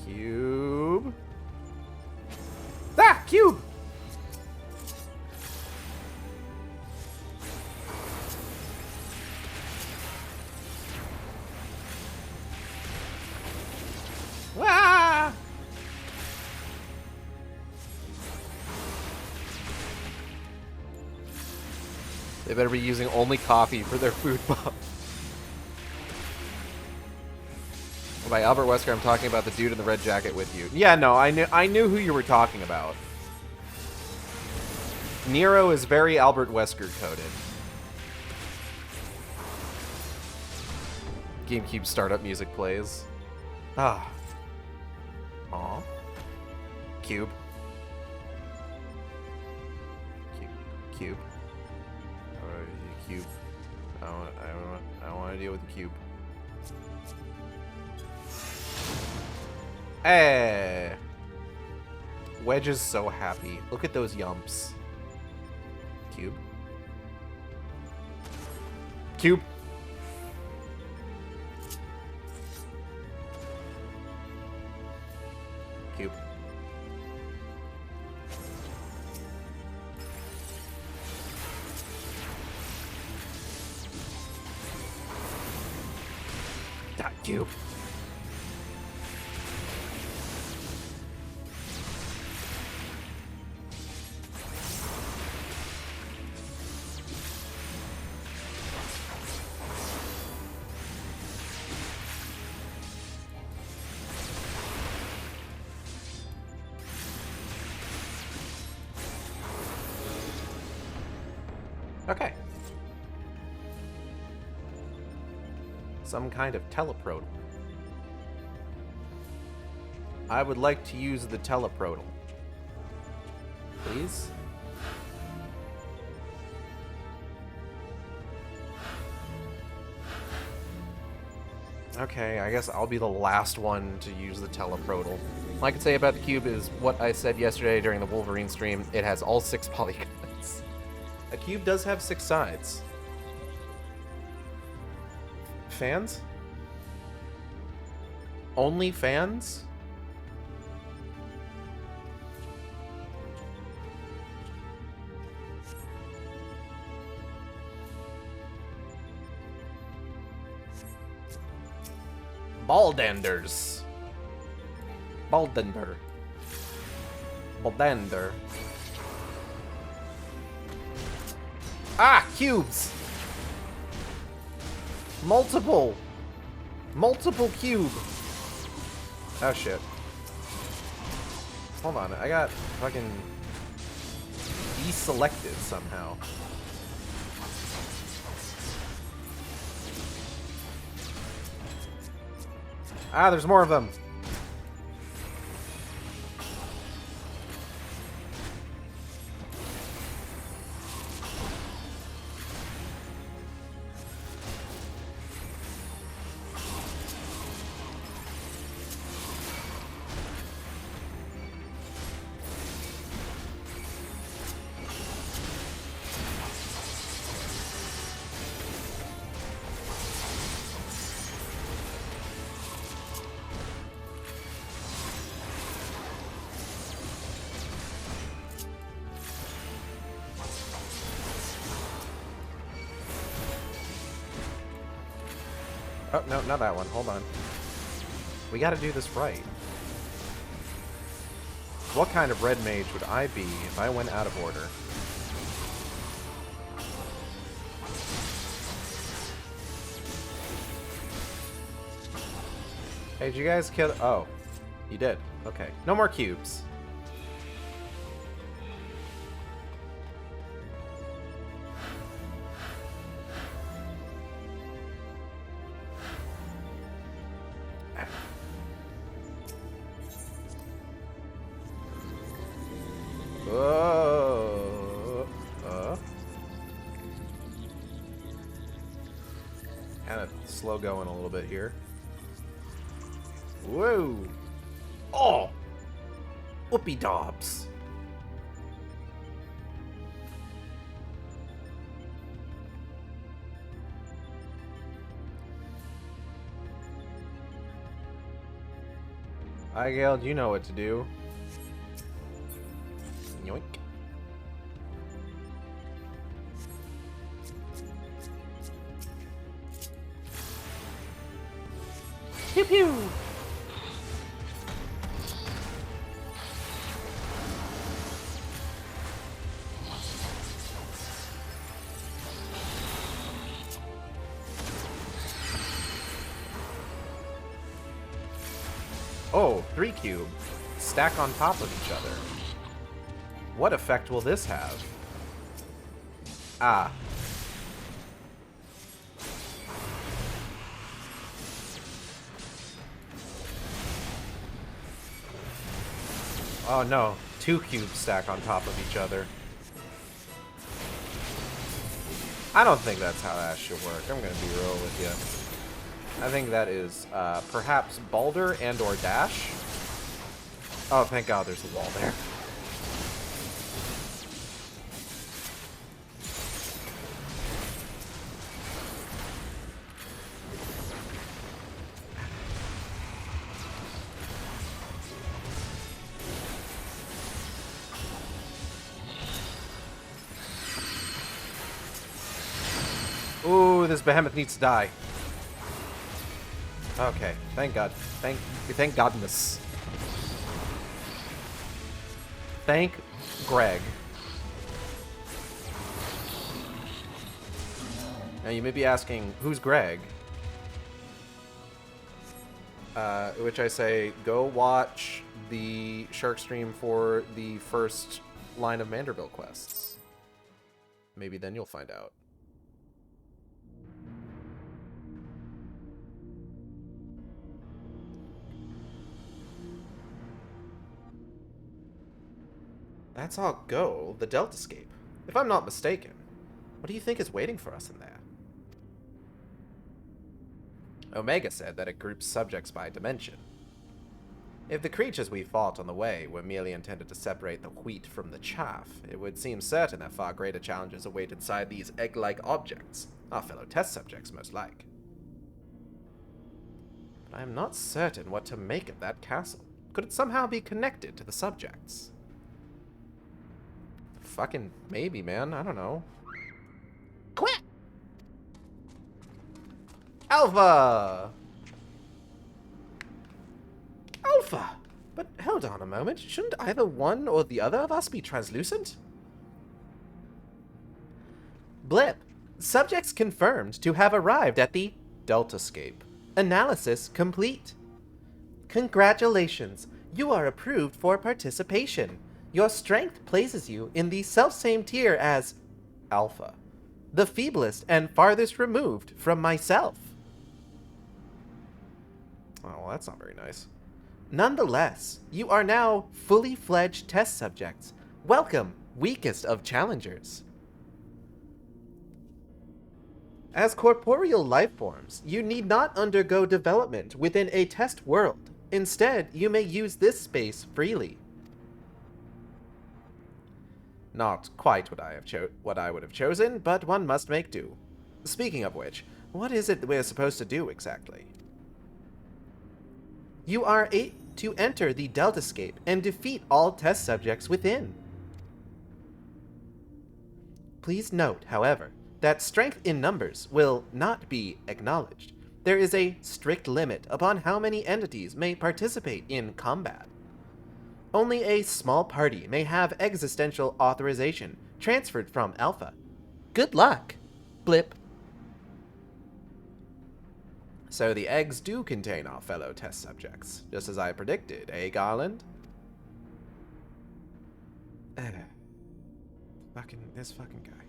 Cube. Ah! Cube! Ah! They better be using only coffee for their food buff. By Albert Wesker, I'm talking about the dude in the red jacket with you. Yeah, no, I knew who you were talking about. Nero is very Albert Wesker coded. GameCube startup music plays. Ah. Aw. Cube. Cube. Cube. I want to deal with the cube. Hey! Wedge is so happy. Look at those yumps. Cube. Cube. Cube. That cube. Okay. Some kind of teleprotal. I would like to use the teleprotal. Please? Okay, I guess I'll be the last one to use the teleprotal. All I can say about the cube is what I said yesterday during the Wolverine stream. It has all 6 polygons. A cube does have 6 sides. Fans? Only fans? Baldanders. Baldander. Baldander. Ah! Cubes! Multiple cube! Oh shit. Hold on, I got fucking deselected somehow. Ah, there's more of them! Oh, no, not that one. Hold on. We gotta do this right. What kind of red mage would I be if I went out of order? Hey, did you guys kill... Oh. You did. Okay. No more cubes. Kind of slow going a little bit here. Whoa! Oh! Whoopie dobs! Igeld, you know what to do. Yoink. Pew pew! Oh, 3 cube. Stack on top of each other. What effect will this have? Ah. Oh no, 2 cubes stack on top of each other. I don't think that's how that should work. I'm gonna be real with you. I think that is perhaps Balder and or Dash. Oh, thank God there's a wall there. Ooh, this behemoth needs to die. Okay, thank God. Thank Godness. Thank Greg. Now you may be asking, who's Greg? Which I say, go watch the Shark stream for the first line of Manderville quests. Maybe then you'll find out. That's our goal, the Deltascape. If I'm not mistaken, what do you think is waiting for us in there? Omega said that it groups subjects by dimension. If the creatures we fought on the way were merely intended to separate the wheat from the chaff, it would seem certain that far greater challenges await inside these egg-like objects, our fellow test subjects most like. But I am not certain what to make of that castle. Could it somehow be connected to the subjects? Fucking maybe, man. I don't know. Quit! Alpha! Alpha! But hold on a moment. Shouldn't either one or the other of us be translucent? Blip. Subjects confirmed to have arrived at the Deltascape. Analysis complete. Congratulations. You are approved for participation. Your strength places you in the selfsame tier as Alpha, the feeblest and farthest removed from myself. Oh, well, that's not very nice. Nonetheless, you are now fully fledged test subjects. Welcome, weakest of challengers. As corporeal life forms, you need not undergo development within a test world. Instead, you may use this space freely. Not quite what I would have chosen, but one must make do. Speaking of which, what is it we're supposed to do exactly? You are to enter the Deltascape and defeat all test subjects within. Please note, however, that strength in numbers will not be acknowledged. There is a strict limit upon how many entities may participate in combat. Only a small party may have existential authorization transferred from Alpha. Good luck, Blip. So the eggs do contain our fellow test subjects, just as I predicted, eh, Garland? This fucking guy.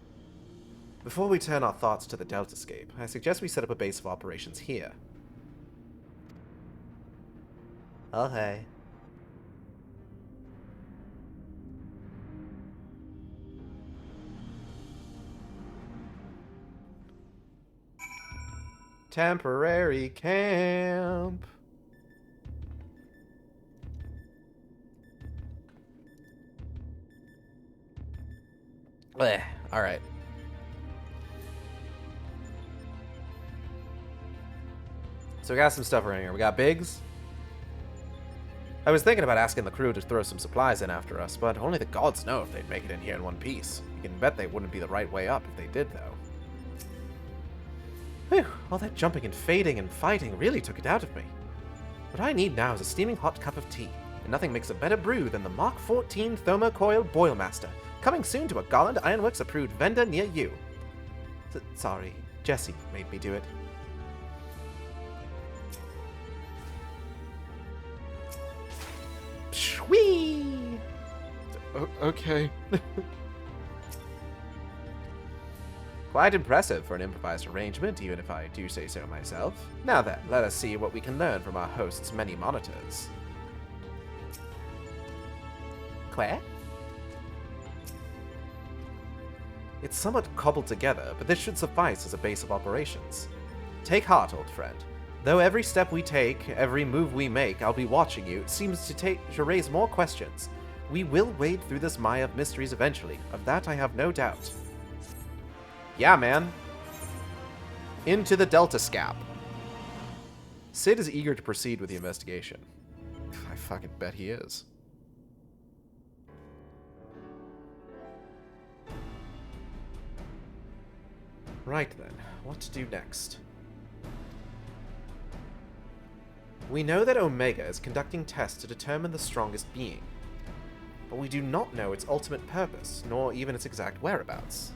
Before we turn our thoughts to the Deltascape, I suggest we set up a base of operations here. Okay. Temporary camp. Alright. So we got some stuff around here. We got Biggs. I was thinking about asking the crew to throw some supplies in after us, but only the gods know if they'd make it in here in one piece. You can bet they wouldn't be the right way up if they did, though. Whew, all that jumping and fading and fighting really took it out of me. What I need now is a steaming hot cup of tea, and nothing makes a better brew than the Mark 14 Thermocoil Boilmaster, coming soon to a Garland Ironworks approved vendor near you. Sorry, Jesse made me do it. Whee! Okay. Quite impressive for an improvised arrangement, even if I do say so myself. Now then, let us see what we can learn from our host's many monitors. Claire? It's somewhat cobbled together, but this should suffice as a base of operations. Take heart, old friend. Though every step we take, every move we make, I'll be watching you, seems to raise more questions. We will wade through this mire of mysteries eventually, of that I have no doubt. Yeah, man. Into the Delta Scap. Sid is eager to proceed with the investigation. I fucking bet he is. Right then, what to do next? We know that Omega is conducting tests to determine the strongest being, but we do not know its ultimate purpose, nor even its exact whereabouts.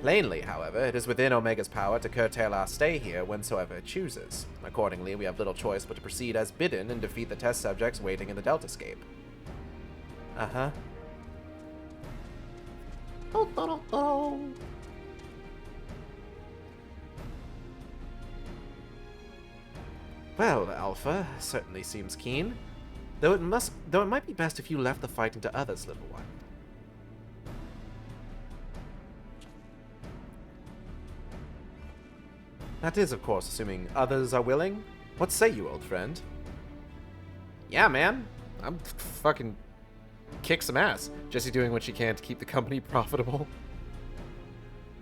Plainly, however, it is within Omega's power to curtail our stay here whensoever it chooses. Accordingly, we have little choice but to proceed as bidden and defeat the test subjects waiting in the Deltascape. Uh-huh. Well, Alpha certainly seems keen. Though it might be best if you left the fighting to others, little one. That is, of course, assuming others are willing. What say you, old friend? Yeah, man. I'm fucking kick some ass. Jessie doing what she can to keep the company profitable.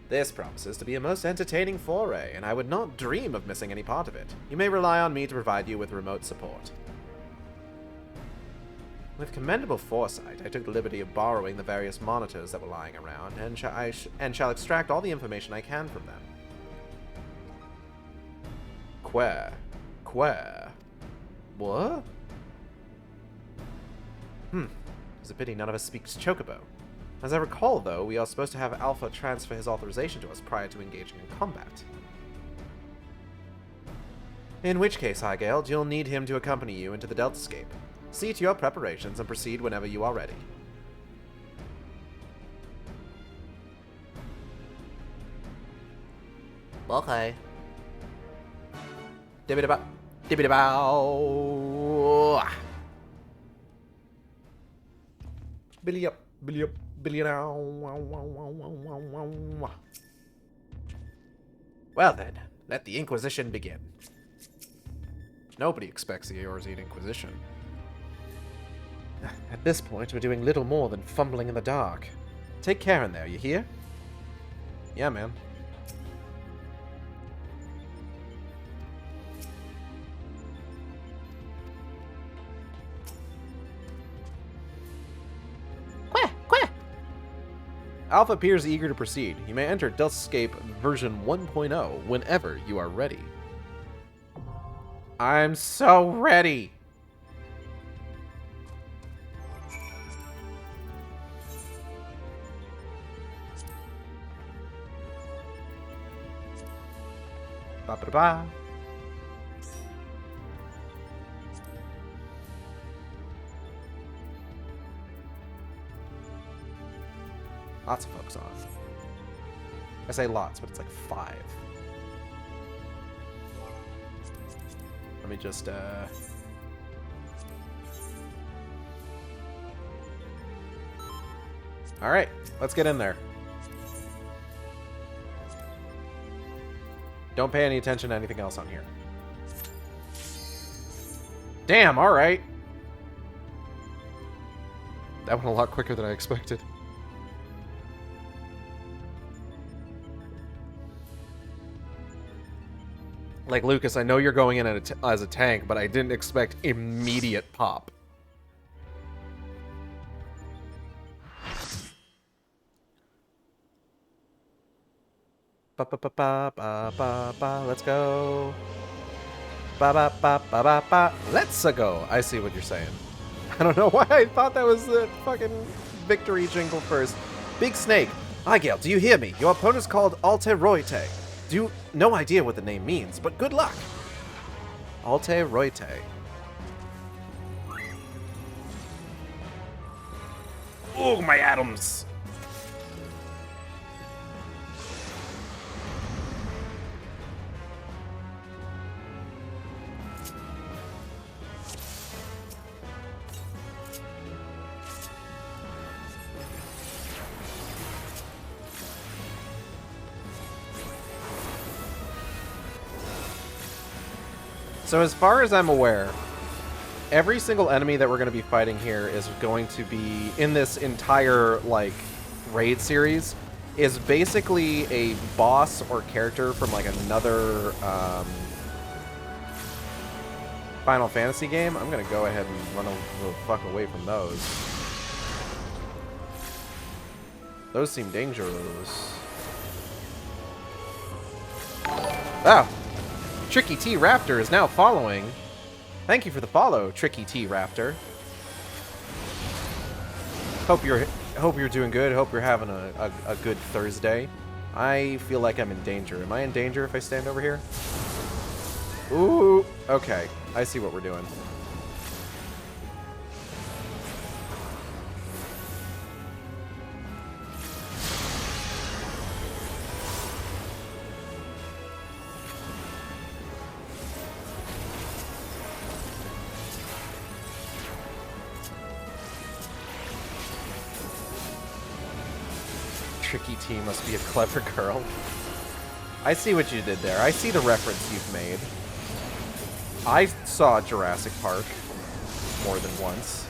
This promises to be a most entertaining foray, and I would not dream of missing any part of it. You may rely on me to provide you with remote support. With commendable foresight, I took the liberty of borrowing the various monitors that were lying around, and shall extract all the information I can from them. Quare. What? It's a pity none of us speaks Chocobo. As I recall, though, we are supposed to have Alpha transfer his authorization to us prior to engaging in combat. In which case, Highgale, you'll need him to accompany you into the Deltascape. See to your preparations and proceed whenever you are ready. Okay. Dibbidi-bow. Dibbidi-bow. Billy up, billy up, billy down. Well then, let the Inquisition begin. Nobody expects the Eorzean Inquisition. At this point, we're doing little more than fumbling in the dark. Take care in there, you hear? Yeah, man. Alpha appears eager to proceed. You may enter Deltascape version 1.0 whenever you are ready. I'm so ready! Ba-ba-da-ba. Lots of folks on. I say lots, but it's like 5. Let me just, Alright, let's get in there. Don't pay any attention to anything else on here. Damn, alright. That went a lot quicker than I expected. Like, Lucas, I know you're going in as a tank, but I didn't expect immediate pop. Ba ba ba ba ba ba ba. Let's go. Ba ba ba ba ba ba. Let's go. I see what you're saying. I don't know why I thought that was the fucking victory jingle first. Big Snake. Igel, do you hear me? Your opponent's called Alteroite. No idea what the name means, but good luck. Alteroite. Oh, my atoms. So as far as I'm aware, every single enemy that we're going to be fighting here is going to be, in this entire, like, raid series, is basically a boss or character from, like, another Final Fantasy game. I'm going to go ahead and run the fuck away from those. Those seem dangerous. Ah! Tricky T Raptor is now following. Thank you for the follow, Tricky T Raptor. Hope you're doing good. Hope you're having a good Thursday. I feel like I'm in danger. Am I in danger if I stand over here? Ooh, okay. I see what we're doing. Tricky T must be a clever girl. I see what you did there. I see the reference you've made. I saw Jurassic Park more than once.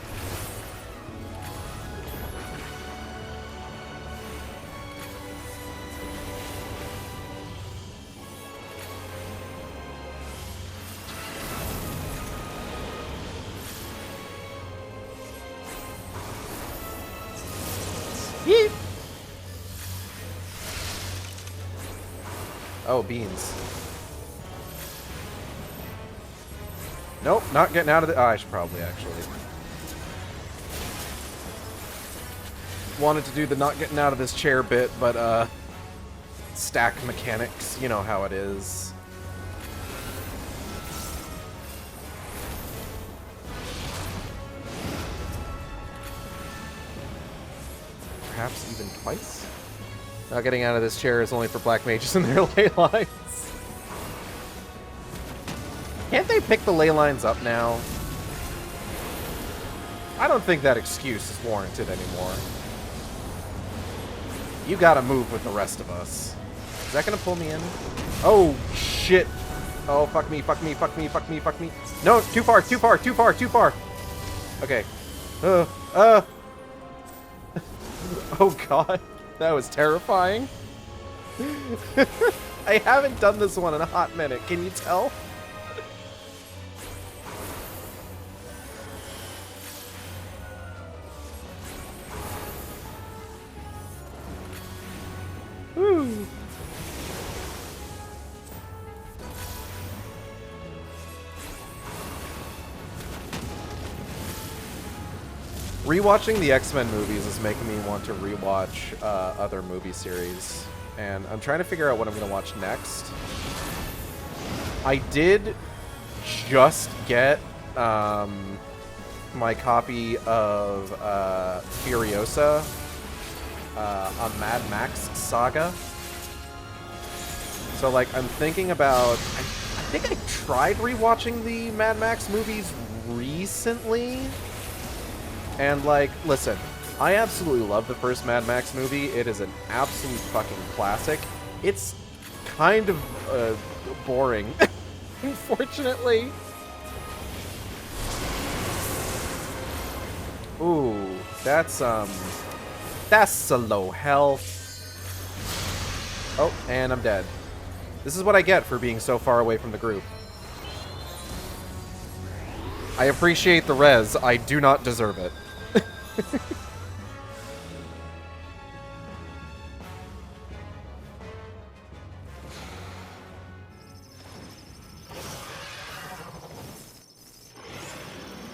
Yeet! Oh, beans. Nope, not getting out of the... Oh, I should probably, actually. Wanted to do the not getting out of this chair bit, but, stack mechanics, you know how it is. Perhaps even twice? Not getting out of this chair is only for black mages and their ley lines. Can't they pick the ley lines up now? I don't think that excuse is warranted anymore. You gotta move with the rest of us. Is that gonna pull me in? Oh, shit. Oh, fuck me, fuck me, fuck me, fuck me, fuck me. No, too far, too far, too far, too far. Okay. Oh, God. That was terrifying. I haven't done this one in a hot minute. Can you tell? Woo. Rewatching the X-Men movies is making me want to rewatch other movie series, and I'm trying to figure out what I'm going to watch next. I did just get my copy of Furiosa, a Mad Max saga. So, like, I'm thinking about... I think I tried rewatching the Mad Max movies recently. And, like, listen, I absolutely love the first Mad Max movie. It is an absolute fucking classic. It's kind of boring, unfortunately. Ooh, that's a low health. Oh, and I'm dead. This is what I get for being so far away from the group. I appreciate the res. I do not deserve it.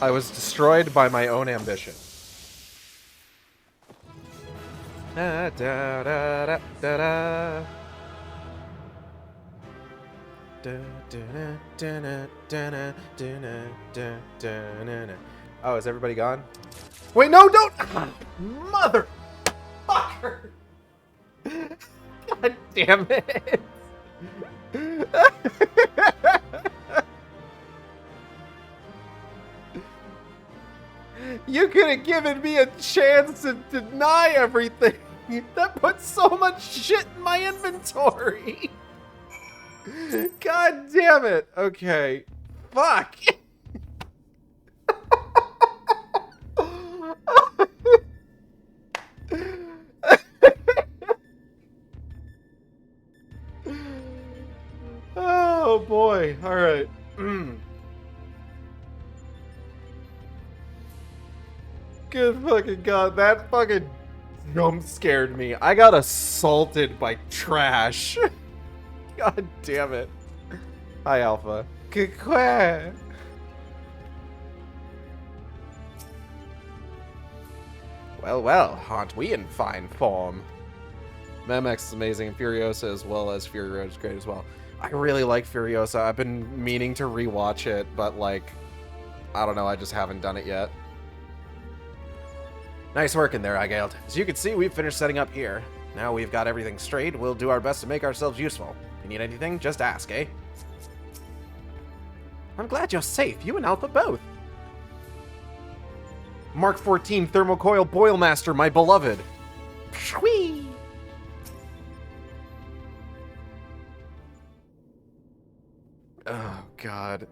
I was destroyed by my own ambition. Da, da, da, da, da, da. Oh, is everybody gone? Wait, no, don't! Motherfucker! God damn it! You could have given me a chance to deny everything. That puts so much shit in my inventory. God damn it. Okay. Fuck. Oh boy. All right. Good fucking god. That fucking jump scared me. I got assaulted by trash. God damn it. Hi, Alpha. Kukwe. Well, well, aren't we in fine form? Memex is amazing, and Furiosa as well as Fury Road is great as well. I really like Furiosa. I've been meaning to rewatch it, but like, I don't know, I just haven't done it yet. Nice work in there, Igeld. As you can see, we've finished setting up here. Now we've got everything straight, we'll do our best to make ourselves useful. If you need anything, just ask, eh? I'm glad you're safe, you and Alpha both. Mark 14 Thermocoil Boilmaster, my beloved. Whee! Oh, God.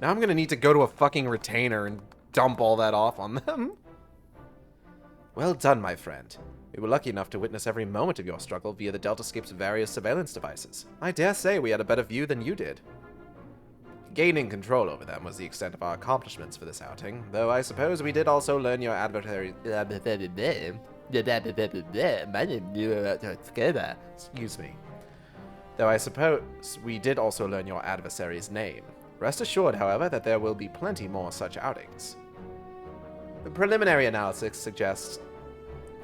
Now I'm gonna need to go to a fucking retainer and dump all that off on them. Well done, my friend. We were lucky enough to witness every moment of your struggle via the Deltascape's various surveillance devices. I dare say we had a better view than you did. Gaining control over them was the extent of our accomplishments for this outing, though I suppose we did also learn your adversary... Excuse me. Though I suppose we did also learn your adversary's name. Rest assured, however, that there will be plenty more such outings. The preliminary analysis suggests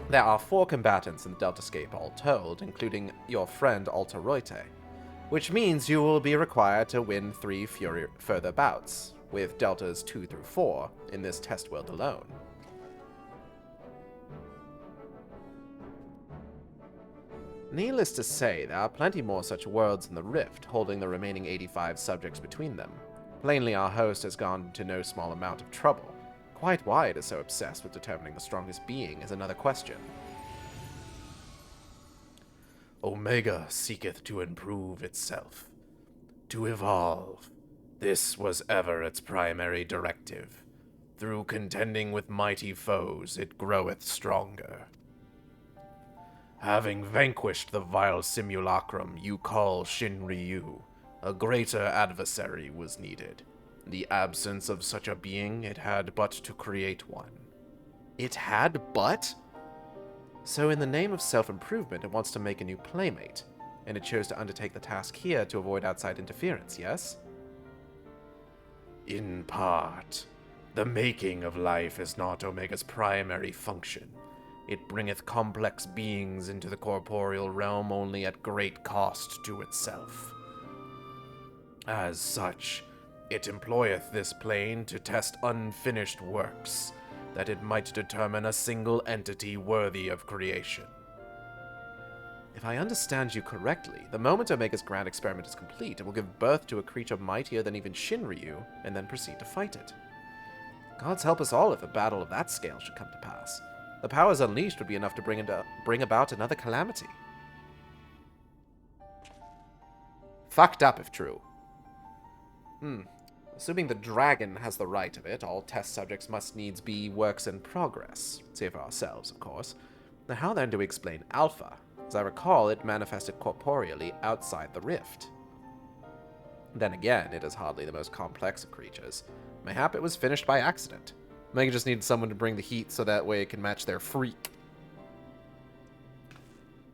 there are 4 combatants in the Deltascape all told, including your friend Alteroite, which means you will be required to win 3 further bouts, with Deltas 2 through 4 in this test world alone. Needless to say, there are plenty more such worlds in the Rift, holding the remaining 85 subjects between them. Plainly, our host has gone to no small amount of trouble. Quite why it is so obsessed with determining the strongest being is another question. Omega seeketh to improve itself, to evolve. This was ever its primary directive. Through contending with mighty foes, it groweth stronger. Having vanquished the vile simulacrum you call Shinryu, a greater adversary was needed. The absence of such a being, it had but to create one. It had but? So in the name of self-improvement, it wants to make a new playmate, and it chose to undertake the task here to avoid outside interference, yes? In part. The making of life is not Omega's primary function. It bringeth complex beings into the corporeal realm only at great cost to itself. As such, it employeth this plane to test unfinished works, that it might determine a single entity worthy of creation. If I understand you correctly, the moment Omega's grand experiment is complete, it will give birth to a creature mightier than even Shinryu, and then proceed to fight it. Gods help us all if a battle of that scale should come to pass. The powers unleashed would be enough to bring about another calamity. Fucked up if true. Assuming the dragon has the right of it, all test subjects must needs be works in progress. Save for ourselves, of course. Now how then do we explain Alpha? As I recall, it manifested corporeally outside the rift. Then again, it is hardly the most complex of creatures. Mayhap it was finished by accident. Omega just needed someone to bring the heat so that way it can match their freak.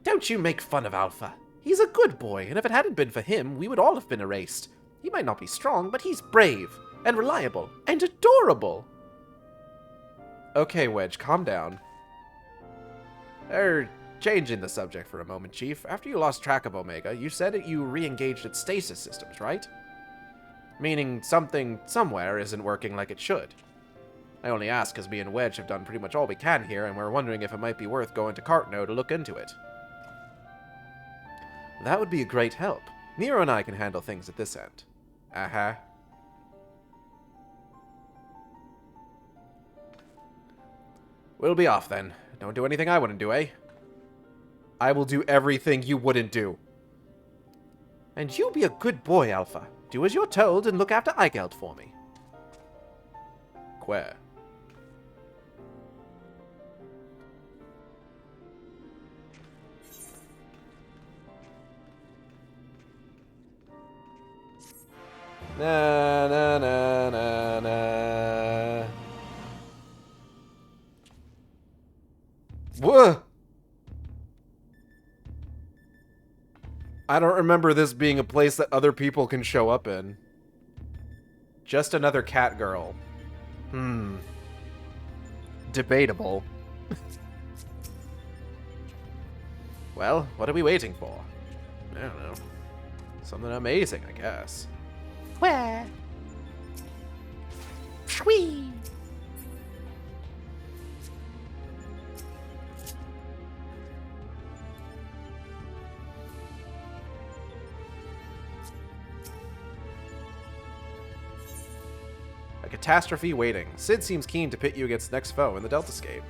Don't you make fun of Alpha. He's a good boy, and if it hadn't been for him, we would all have been erased. He might not be strong, but he's brave, and reliable, and adorable. Okay, Wedge, calm down. Changing the subject for a moment, Chief. After you lost track of Omega, you said that you re-engaged its stasis systems, right? Meaning something somewhere isn't working like it should. I only ask because me and Wedge have done pretty much all we can here, and we're wondering if it might be worth going to Cartno to look into it. That would be a great help. Nero and I can handle things at this end. Uh-huh. We'll be off then. Don't do anything I wouldn't do, eh? I will do everything you wouldn't do. And you be a good boy, Alpha. Do as you're told and look after Eigeld for me. Quer. Na na na na na. Whoa! I don't remember this being a place that other people can show up in. Just another cat girl. Debatable. Well, what are we waiting for? I don't know. Something amazing, I guess. Where? Shwee! A catastrophe waiting. Sid seems keen to pit you against the next foe in the Deltascape.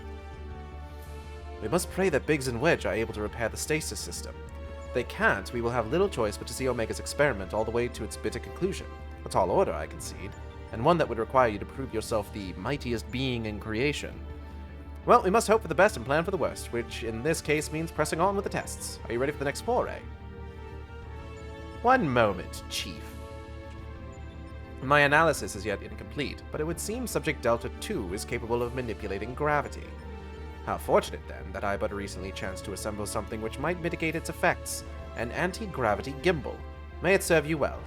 We must pray that Biggs and Wedge are able to repair the stasis system. If they can't, we will have little choice but to see Omega's experiment all the way to its bitter conclusion. A tall order, I concede, and one that would require you to prove yourself the mightiest being in creation. Well, we must hope for the best and plan for the worst, which in this case means pressing on with the tests. Are you ready for the next foray? One moment, Chief. My analysis is yet incomplete, but it would seem Subject Delta 2 is capable of manipulating gravity. How fortunate, then, that I but recently chanced to assemble something which might mitigate its effects, an anti-gravity gimbal. May it serve you well.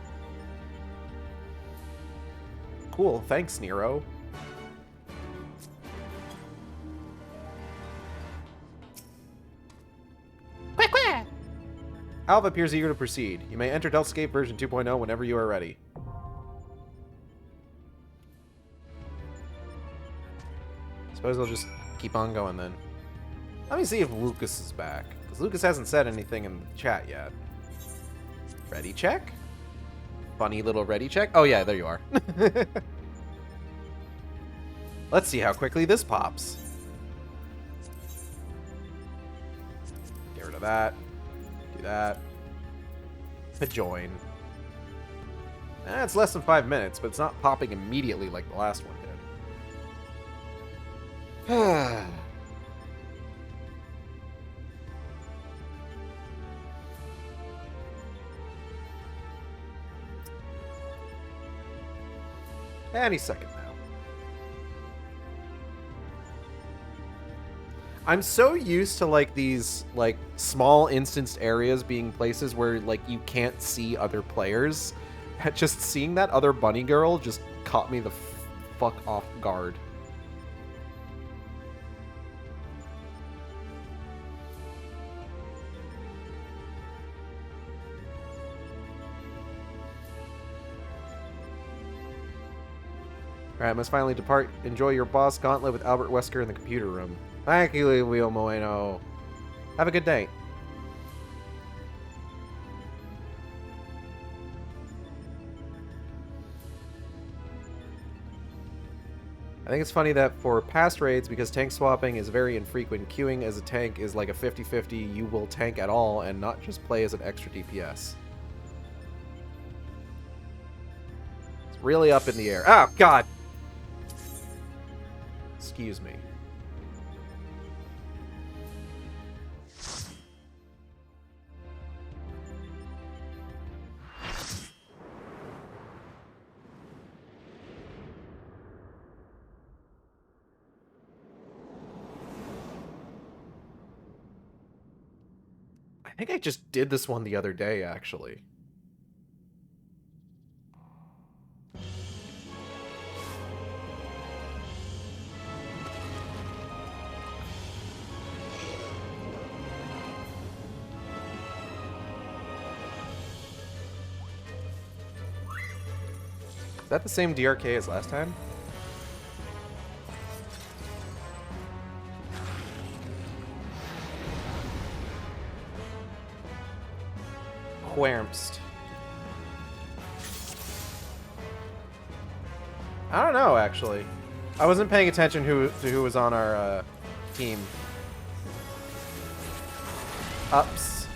Cool, thanks, Nero. Quack quack! Alpha appears eager to proceed. You may enter Deltascape version 2.0 whenever you are ready. Suppose I'll just keep on going then. Let me see if Lucas is back, because Lucas hasn't said anything in the chat yet. Ready check? Funny little ready check? Oh yeah, there you are. Let's see how quickly this pops. Get rid of that. Do that. Hit join. It's less than 5 minutes, but it's not popping immediately like the last one did. Any second now. I'm so used to like these like small instanced areas being places where like you can't see other players. Just seeing that other bunny girl just caught me the fuck off guard. Alright, I must finally depart. Enjoy your boss gauntlet with Albert Wesker in the computer room. Thank you, Leo Moeno. Have a good day. I think it's funny that for past raids, because tank swapping is very infrequent, queuing as a tank is like a 50-50, you will tank at all and not just play as an extra DPS. It's really up in the air. Ah, God! Excuse me. I think I just did this one the other day, actually. Is that the same DRK as last time? Whamst. I don't know, actually. I wasn't paying attention to who was on our team. Ups.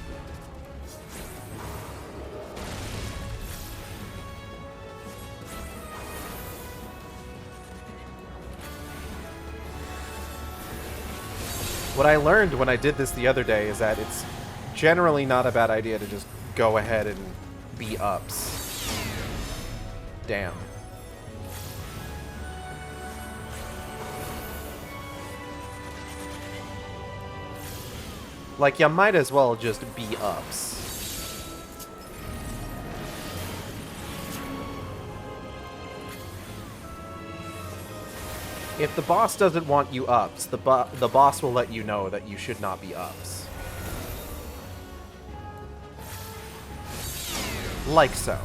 What I learned when I did this the other day is that it's generally not a bad idea to just go ahead and be ups. Damn. Like, you might as well just be ups. If the boss doesn't want you ups, the boss will let you know that you should not be ups. Like so.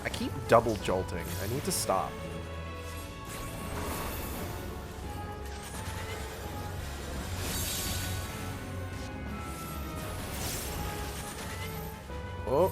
I keep double jolting. I need to stop. Oh.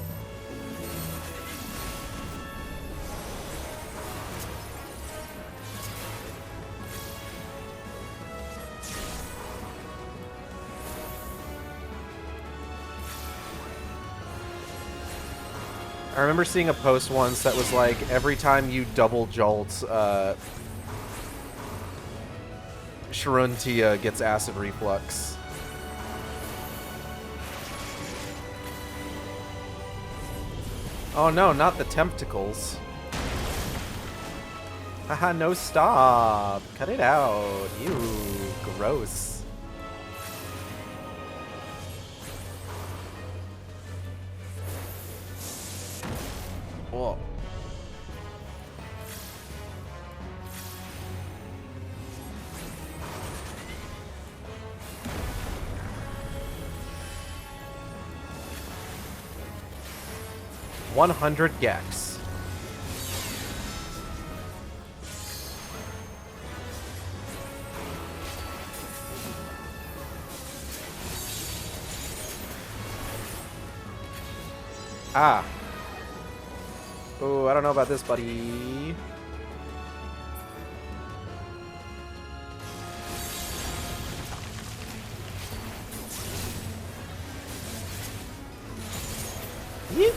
I remember seeing a post once that was like, every time you double jolt, Sharuntia gets acid reflux. Oh no, not the tentacles. Haha, no, stop. Cut it out. Ew, gross. Whoa. $100 Gex. Ah. Oh, I don't know about this, buddy. Yeet.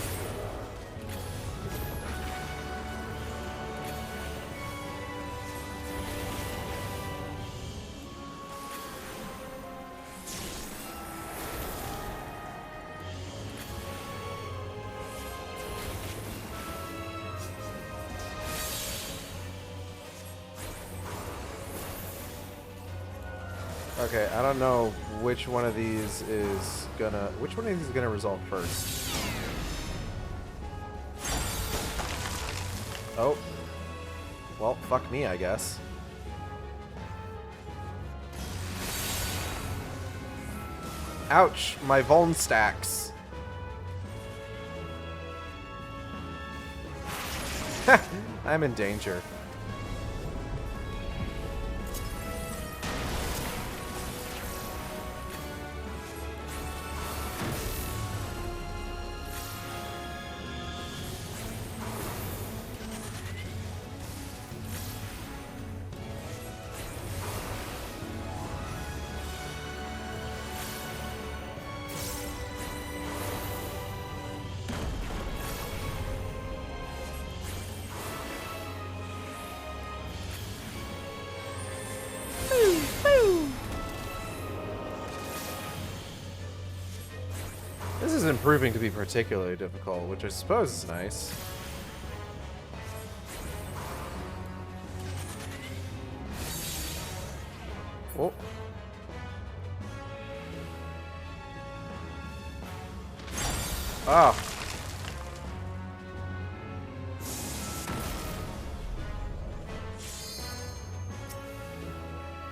Okay, I don't know which one of these is gonna resolve first. Oh. Well, fuck me, I guess. Ouch, my Vuln stacks. I'm in danger. This isn't proving to be particularly difficult, which I suppose is nice. Oh. Oh.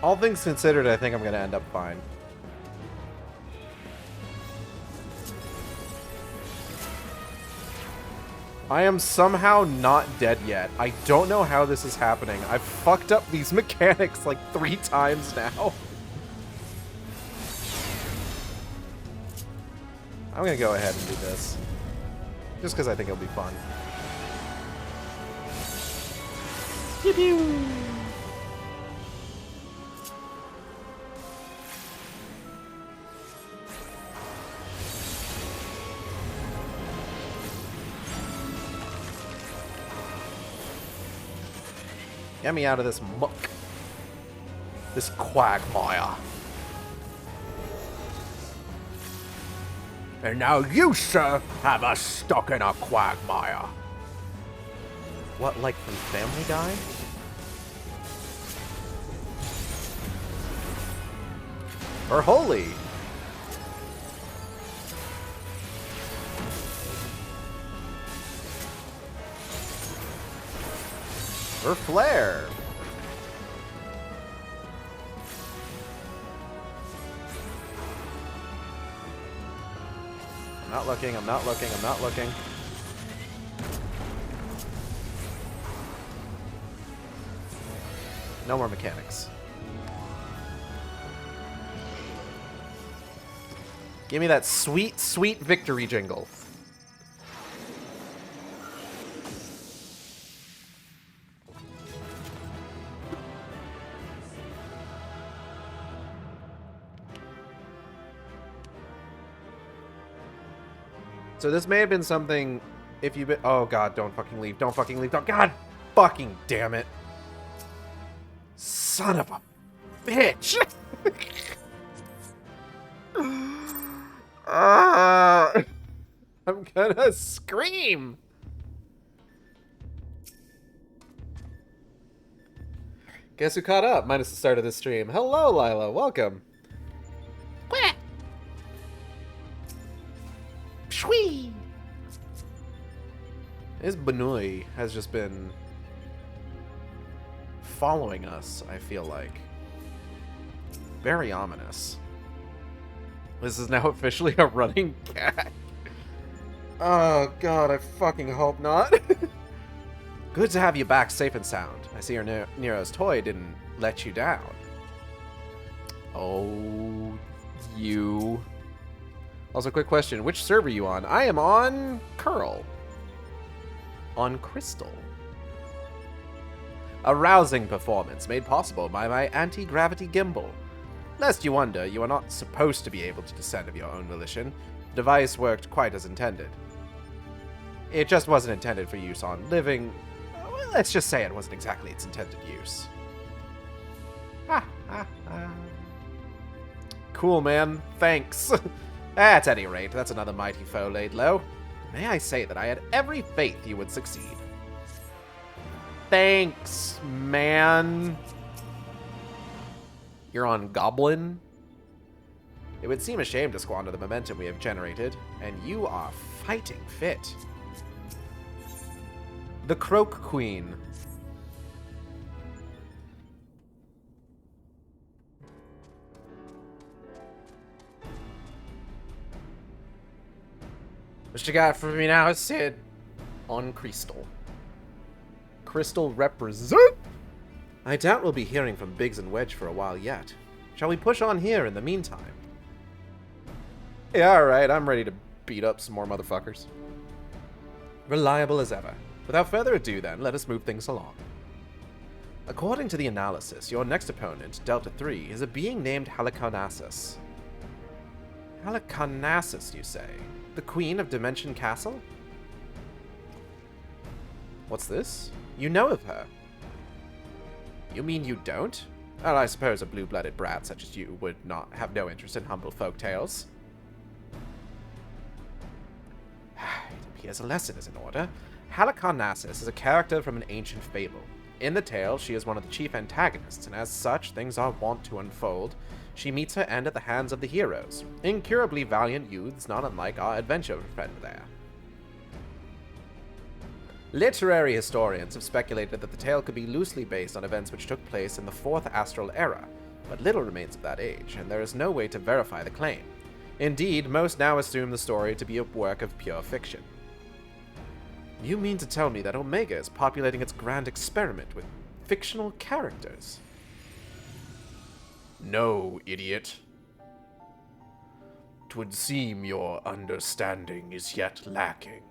All things considered, I think I'm going to end up fine. I am somehow not dead yet. I don't know how this is happening. I've fucked up these mechanics like 3 times now. I'm going to go ahead and do this. Just because I think it'll be fun. Pew pew. Get me out of this muck. This quagmire. And now you, sir, have us stuck in a quagmire. What, like from Family Guy? Or Holy? Or Flare? I'm not looking, I'm not looking, I'm not looking. No more mechanics. Give me that sweet, sweet victory jingle. So this may have been something, if you've been, oh god, don't fucking leave, don't fucking leave, don't, god fucking damn it. Son of a bitch. I'm gonna scream. Guess who caught up, minus the start of this stream. Hello, Lila, welcome. Quack. Shwee. This Banui has just been following us, I feel like. Very ominous. This is now officially a running gag. Oh god, I fucking hope not. Good to have you back safe and sound. I see your Nero's toy didn't let you down. Oh, you. Also, quick question. Which server are you on? I am on Curl. On Crystal. A rousing performance made possible by my anti-gravity gimbal. Lest you wonder, you are not supposed to be able to descend of your own volition. The device worked quite as intended. It just wasn't intended for use on living... Well, let's just say it wasn't exactly its intended use. Ha ha ha. Cool, man. Thanks. At any rate, that's another mighty foe laid low. May I say that I had every faith you would succeed. Thanks, man. You're on Goblin? It would seem a shame to squander the momentum we have generated, and you are fighting fit. The Croak Queen. What you got for me now, Sid? On Crystal. Crystal represent! I doubt we'll be hearing from Biggs and Wedge for a while yet. Shall we push on here in the meantime? Yeah, alright, I'm ready to beat up some more motherfuckers. Reliable as ever. Without further ado then, let us move things along. According to the analysis, your next opponent, Delta 3, is a being named Halicarnassus. Halicarnassus, you say? The Queen of Dimension Castle? What's this? You know of her. You mean you don't? Well, I suppose a blue-blooded brat such as you would not have no interest in humble folk tales. It appears a lesson is in order. Halicarnassus is a character from an ancient fable. In the tale, she is one of the chief antagonists, and as such, things are wont to unfold she meets her end at the hands of the heroes, incurably valiant youths not unlike our adventure friend there. Literary historians have speculated that the tale could be loosely based on events which took place in the Fourth Astral Era, but little remains of that age, and there is no way to verify the claim. Indeed, most now assume the story to be a work of pure fiction. You mean to tell me that Omega is populating its grand experiment with fictional characters? No, idiot. 'Twould seem your understanding is yet lacking.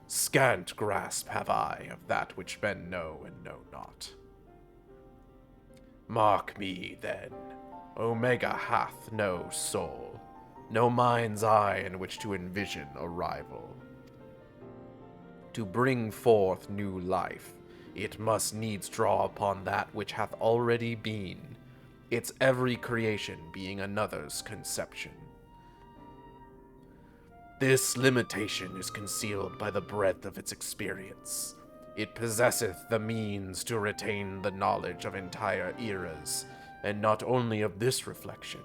Scant grasp have I of that which men know and know not. Mark me, then. Omega hath no soul, no mind's eye in which to envision a rival. To bring forth new life, it must needs draw upon that which hath already been, its every creation being another's conception. This limitation is concealed by the breadth of its experience. It possesseth the means to retain the knowledge of entire eras, and not only of this reflection,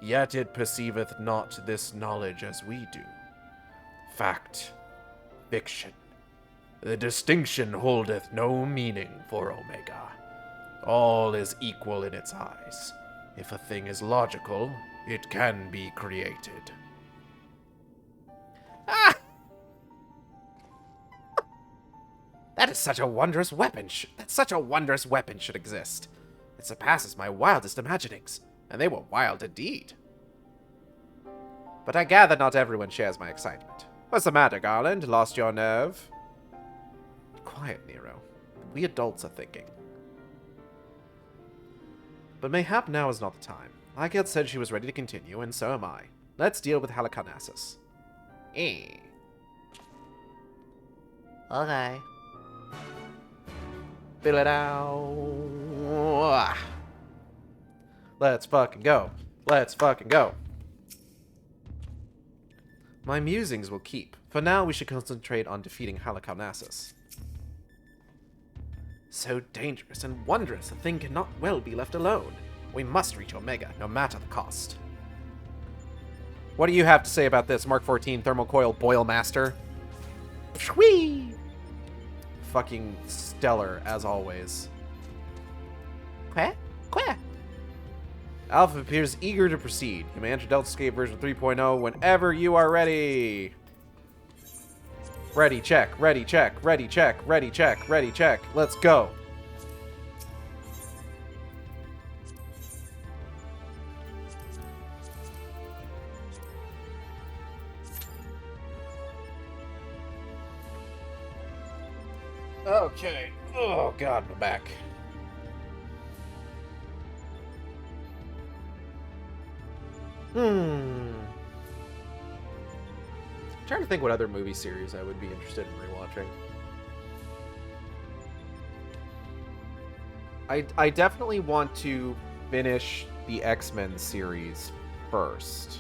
yet it perceiveth not this knowledge as we do. Fact, fiction. The distinction holdeth no meaning for Omega. All is equal in its eyes. If a thing is logical, it can be created. Ah! That is such a wondrous weapon. That such a wondrous weapon should exist. It surpasses my wildest imaginings, and they were wild indeed. But I gather not everyone shares my excitement. What's the matter, Garland? Lost your nerve? Quiet, Nero. We adults are thinking. But mayhap now is not the time. Lycael said she was ready to continue, and so am I. Let's deal with Halicarnassus. Okay. Fill it out. Let's fucking go. Let's fucking go. My musings will keep. For now, we should concentrate on defeating Halicarnassus. So dangerous and wondrous, a thing cannot well be left alone. We must reach Omega, no matter the cost. What do you have to say about this, Mark 14 Thermal Coil Boil Master? Whee! Fucking stellar, as always. Quack? Quack! Alpha appears eager to proceed. You may enter Delta Escape version 3.0 whenever you are ready. Ready, check, ready, check, ready, check, ready, check, ready, check. Let's go. Okay. Oh, God, my back. I'm trying to think what other movie series I would be interested in rewatching. I definitely want to finish the X-Men series first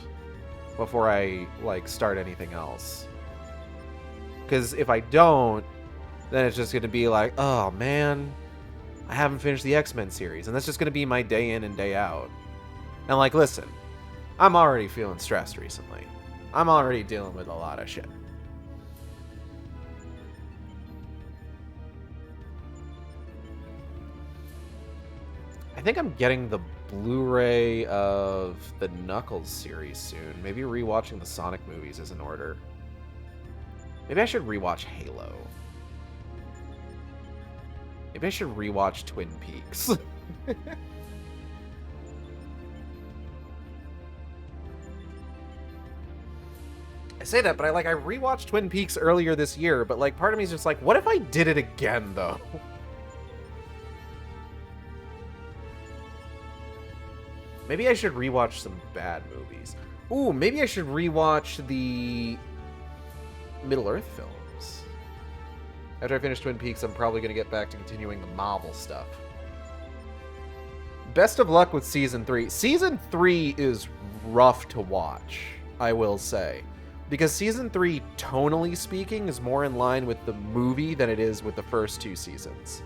before I, like, start anything else. Because if I don't, then it's just going to be like, oh, man, I haven't finished the X-Men series. And that's just going to be my day in and day out. And, like, listen, I'm already feeling stressed recently. I'm already dealing with a lot of shit. I think I'm getting the Blu-ray of the Knuckles series soon. Maybe rewatching the Sonic movies is in order. Maybe I should rewatch Halo. Maybe I should rewatch Twin Peaks. I say that, but I rewatched Twin Peaks earlier this year, but like part of me is just like, what if I did it again though? Maybe I should rewatch some bad movies. Ooh, maybe I should rewatch the Middle-earth films. After I finish Twin Peaks, I'm probably going to get back to continuing the Marvel stuff. Best of luck with Season 3. Season 3 is rough to watch, I will say. Because Season 3, tonally speaking, is more in line with the movie than it is with the first two seasons.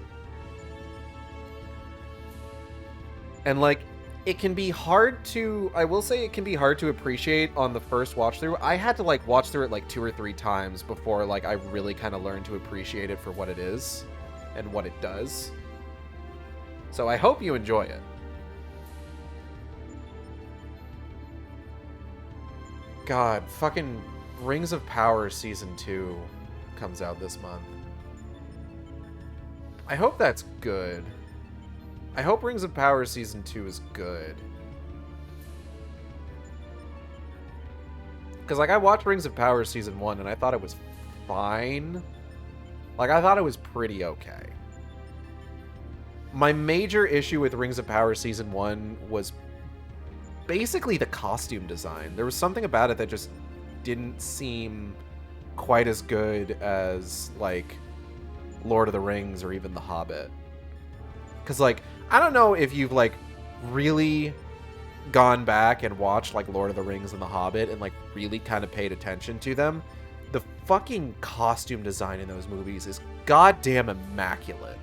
And, like, it can be hard to, I will say it can be hard to appreciate on the first watch through. I had to like watch through it like 2 or 3 times before like I really kind of learned to appreciate it for what it is and what it does. So I hope you enjoy it. God, fucking Rings of Power Season 2 comes out this month. I hope that's good. I hope Rings of Power Season 2 is good. Because, like, I watched Rings of Power Season 1 and I thought it was fine. Like, I thought it was pretty okay. My major issue with Rings of Power Season 1 was basically the costume design. There was something about it that just didn't seem quite as good as, like, Lord of the Rings or even The Hobbit. Because, like, I don't know if you've, like, really gone back and watched, like, Lord of the Rings and The Hobbit and, like, really kind of paid attention to them. The fucking costume design in those movies is goddamn immaculate.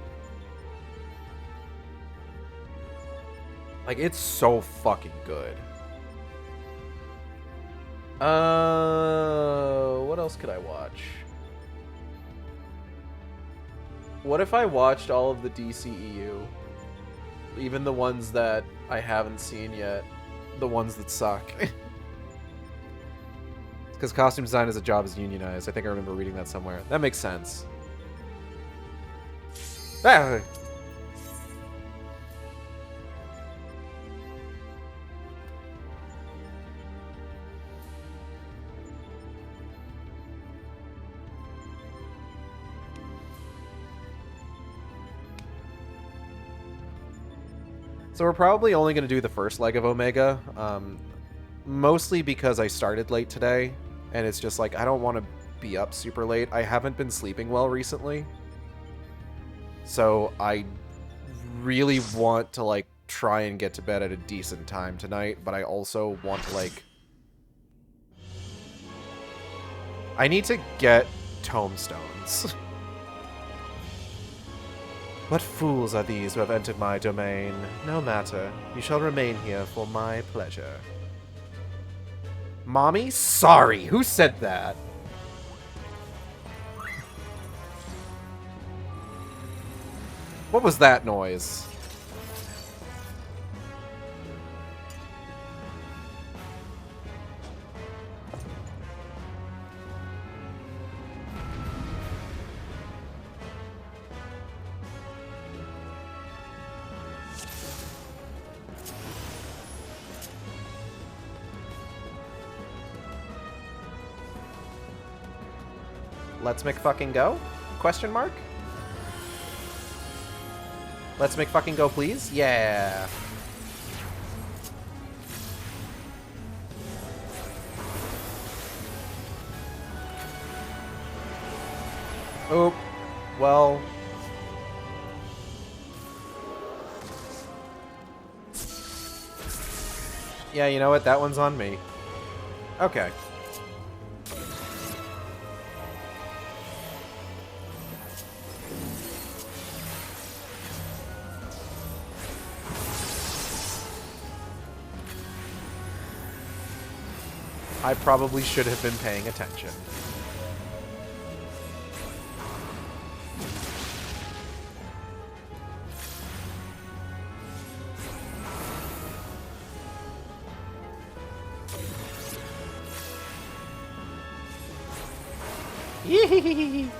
Like, it's so fucking good. What else could I watch? What if I watched all of the DCEU? Even the ones that I haven't seen yet. The ones that suck. Because costume design as a job is unionized. I think I remember reading that somewhere. That makes sense. Ah. So we're probably only going to do the first leg of Omega, mostly because I started late today, and it's just like, I don't want to be up super late. I haven't been sleeping well recently, so I really want to, like, try and get to bed at a decent time tonight, but I also want to, like... I need to get tomestones. What fools are these who have entered my domain? No matter. You shall remain here for my pleasure. Mommy? Sorry, who said that? What was that noise? Let's make fucking go? Question mark? Let's make fucking go, please? Yeah. Oh, well. Yeah, you know what? That one's on me. Okay. I probably should have been paying attention. Yee-hee-hee-hee-hee.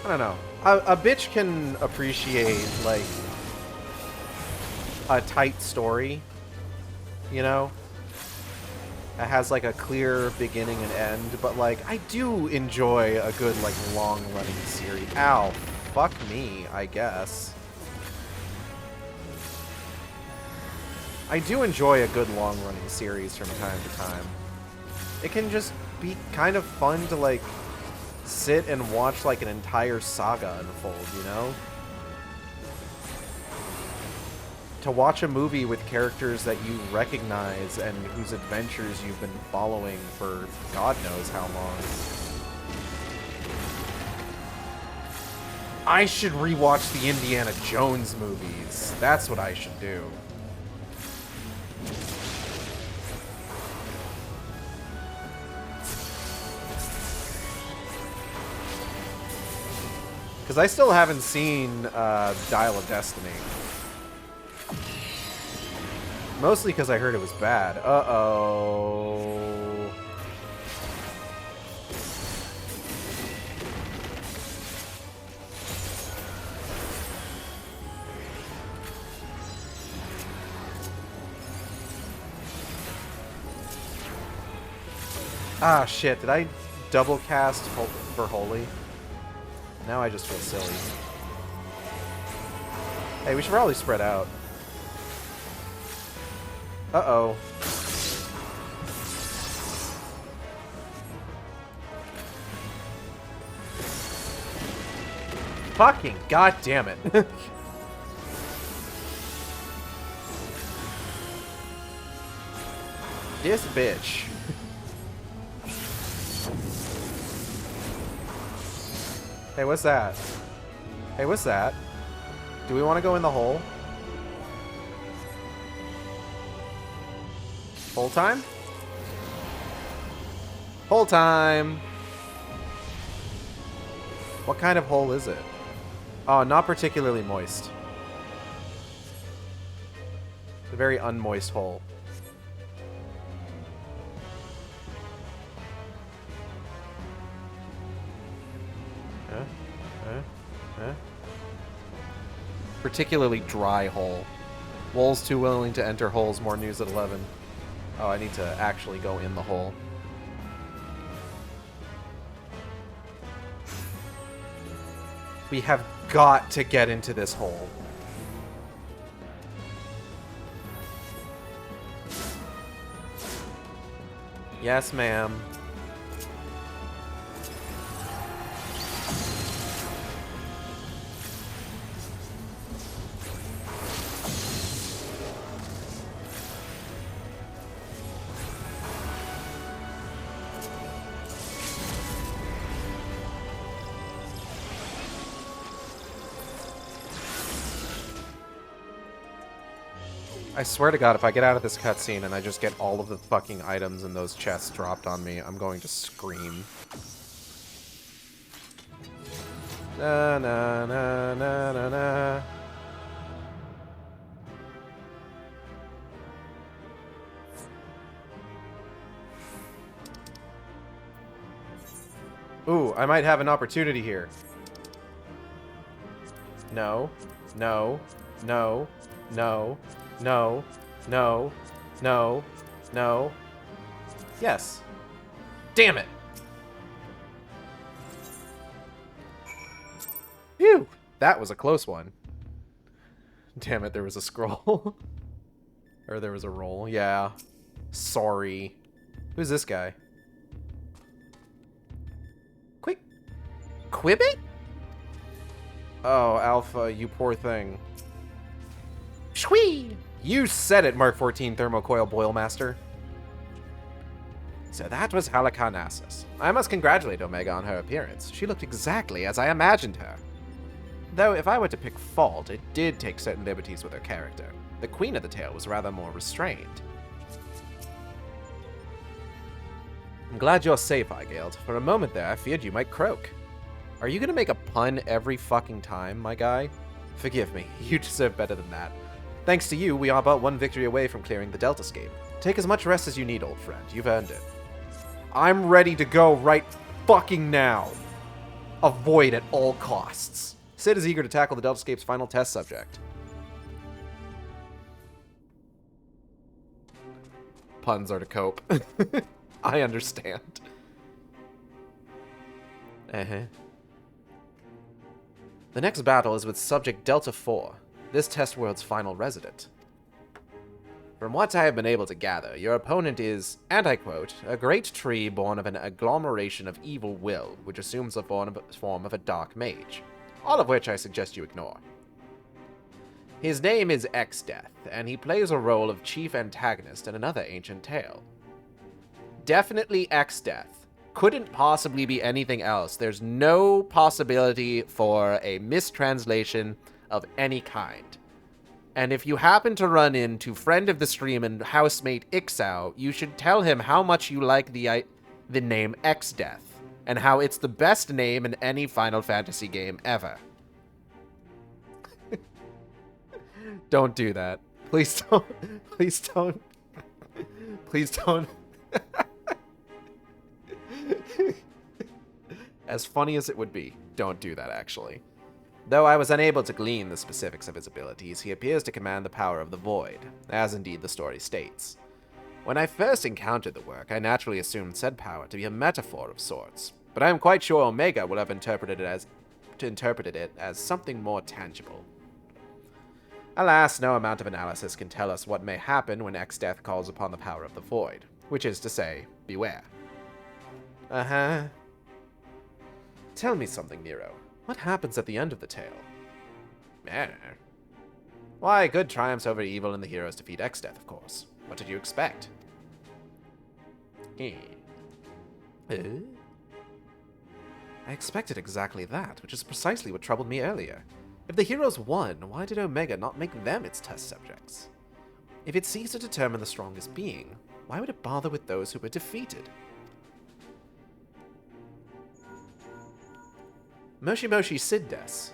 I don't know. A bitch can appreciate, like, a tight story, you know? That has, like, a clear beginning and end, but, like, I do enjoy a good, like, long-running series. Ow. Fuck me, I guess. I do enjoy a good long-running series from time to time. It can just be kind of fun to, like, sit and watch, like, an entire saga unfold, you know? To watch a movie with characters that you recognize and whose adventures you've been following for God knows how long. I should rewatch the Indiana Jones movies. That's what I should do. Because I still haven't seen Dial of Destiny. Mostly because I heard it was bad. Uh-oh. Ah, shit. Did I double cast for Holy? Now I just feel silly. Hey, we should probably spread out. Uh-oh. Fucking goddamn it. This bitch. Hey, what's that? Hey, what's that? Do we want to go in the hole? Hole time? Hole time! What kind of hole is it? Oh, not particularly moist. It's a very unmoist hole. Particularly dry hole. Wolves too willing to enter holes. More news at 11. Oh, I need to actually go in the hole. We have got to get into this hole. Yes, ma'am. I swear to God, if I get out of this cutscene and I just get all of the fucking items in those chests dropped on me, I'm going to scream. Na na na na na na. Ooh, I might have an opportunity here. No. No. No. No. No. No. No. No. Yes. Damn it. Phew. That was a close one. Damn it, there was a scroll. Or there was a roll. Yeah. Sorry. Who's this guy? Quick. Quibbit? Oh, Alpha, you poor thing. Shwee! You said it, Mark 14 Thermocoil Boilmaster. So that was Halicarnassus. I must congratulate Omega on her appearance. She looked exactly as I imagined her. Though, if I were to pick fault, it did take certain liberties with her character. The Queen of the Tale was rather more restrained. I'm glad you're safe, Igeld. For a moment there, I feared you might croak. Are you gonna make a pun every fucking time, my guy? Forgive me, you deserve better than that. Thanks to you, we are but one victory away from clearing the Deltascape. Take as much rest as you need, old friend. You've earned it. I'm ready to go right fucking now. Avoid at all costs. Sid is eager to tackle the Deltascape's final test subject. Puns are to cope. I understand. Uh-huh. The next battle is with Subject Delta 4, this test world's final resident. From what I have been able to gather, your opponent is, and I quote, a great tree born of an agglomeration of evil will, which assumes the form of a dark mage. All of which I suggest you ignore. His name is XIV, and he plays a role of chief antagonist in another ancient tale. Definitely XIV. Couldn't possibly be anything else. There's no possibility for a mistranslation of any kind. And if you happen to run into friend of the stream and housemate Ixao, you should tell him how much you like the name XDeath, and how it's the best name in any Final Fantasy game ever. Don't do that. Please don't. Please don't. Please don't. As funny as it would be, don't do that, actually. Though I was unable to glean the specifics of his abilities, he appears to command the power of the Void, as indeed the story states. When I first encountered the work, I naturally assumed said power to be a metaphor of sorts, but I am quite sure Omega will have interpreted it as something more tangible. Alas, no amount of analysis can tell us what may happen when XDeath calls upon the power of the Void, which is to say, beware. Uh-huh. Tell me something, Nero. What happens at the end of the tale? Why, good triumphs over evil and the heroes defeat XDeath, of course. What did you expect? I expected exactly that, which is precisely what troubled me earlier. If the heroes won, why did Omega not make them its test subjects? If it seeks to determine the strongest being, why would it bother with those who were defeated? Moshi Moshi Siddes.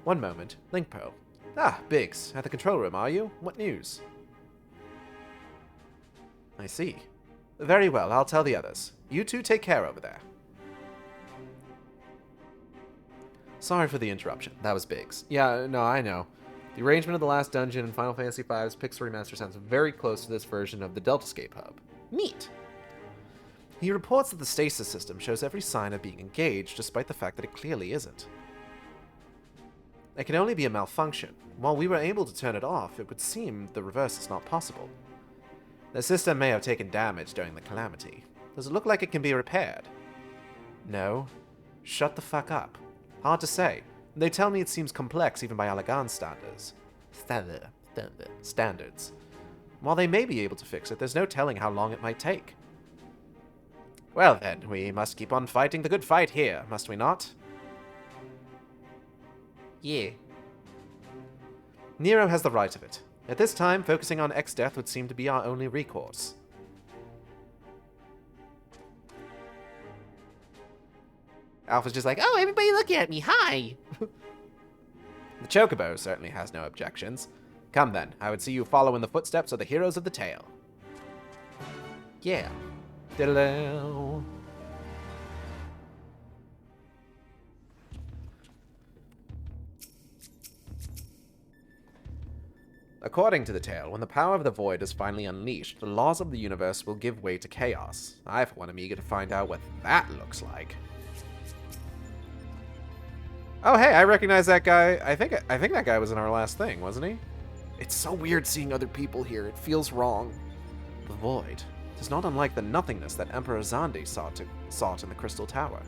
One moment. Link Pearl. Ah, Biggs. At the control room, are you? What news? I see. Very well, I'll tell the others. You two take care over there. Sorry for the interruption. That was Biggs. Yeah, no, I know. The arrangement of the last dungeon in Final Fantasy V's Pixel Remaster sounds very close to this version of the Deltascape hub. Neat! He reports that the stasis system shows every sign of being engaged, despite the fact that it clearly isn't. It can only be a malfunction. While we were able to turn it off, it would seem the reverse is not possible. The system may have taken damage during the calamity. Does it look like it can be repaired? No. Shut the fuck up. Hard to say. They tell me it seems complex even by Alagan standards. Standards. While they may be able to fix it, there's no telling how long it might take. Well then, we must keep on fighting the good fight here, must we not? Yeah. Nero has the right of it. At this time, focusing on XDeath would seem to be our only recourse. Alpha's just like, oh, everybody look at me, hi! The Chocobo certainly has no objections. Come then, I would see you follow in the footsteps of the heroes of the tale. Yeah. Diddle-o. According to the tale, when the power of the Void is finally unleashed, the laws of the universe will give way to chaos. I, for one, am eager to find out what that looks like. Oh, hey, I recognize that guy. I think that guy was in our last thing, wasn't he? It's so weird seeing other people here. It feels wrong. The Void. It is not unlike the nothingness that Emperor Xande sought in the Crystal Tower.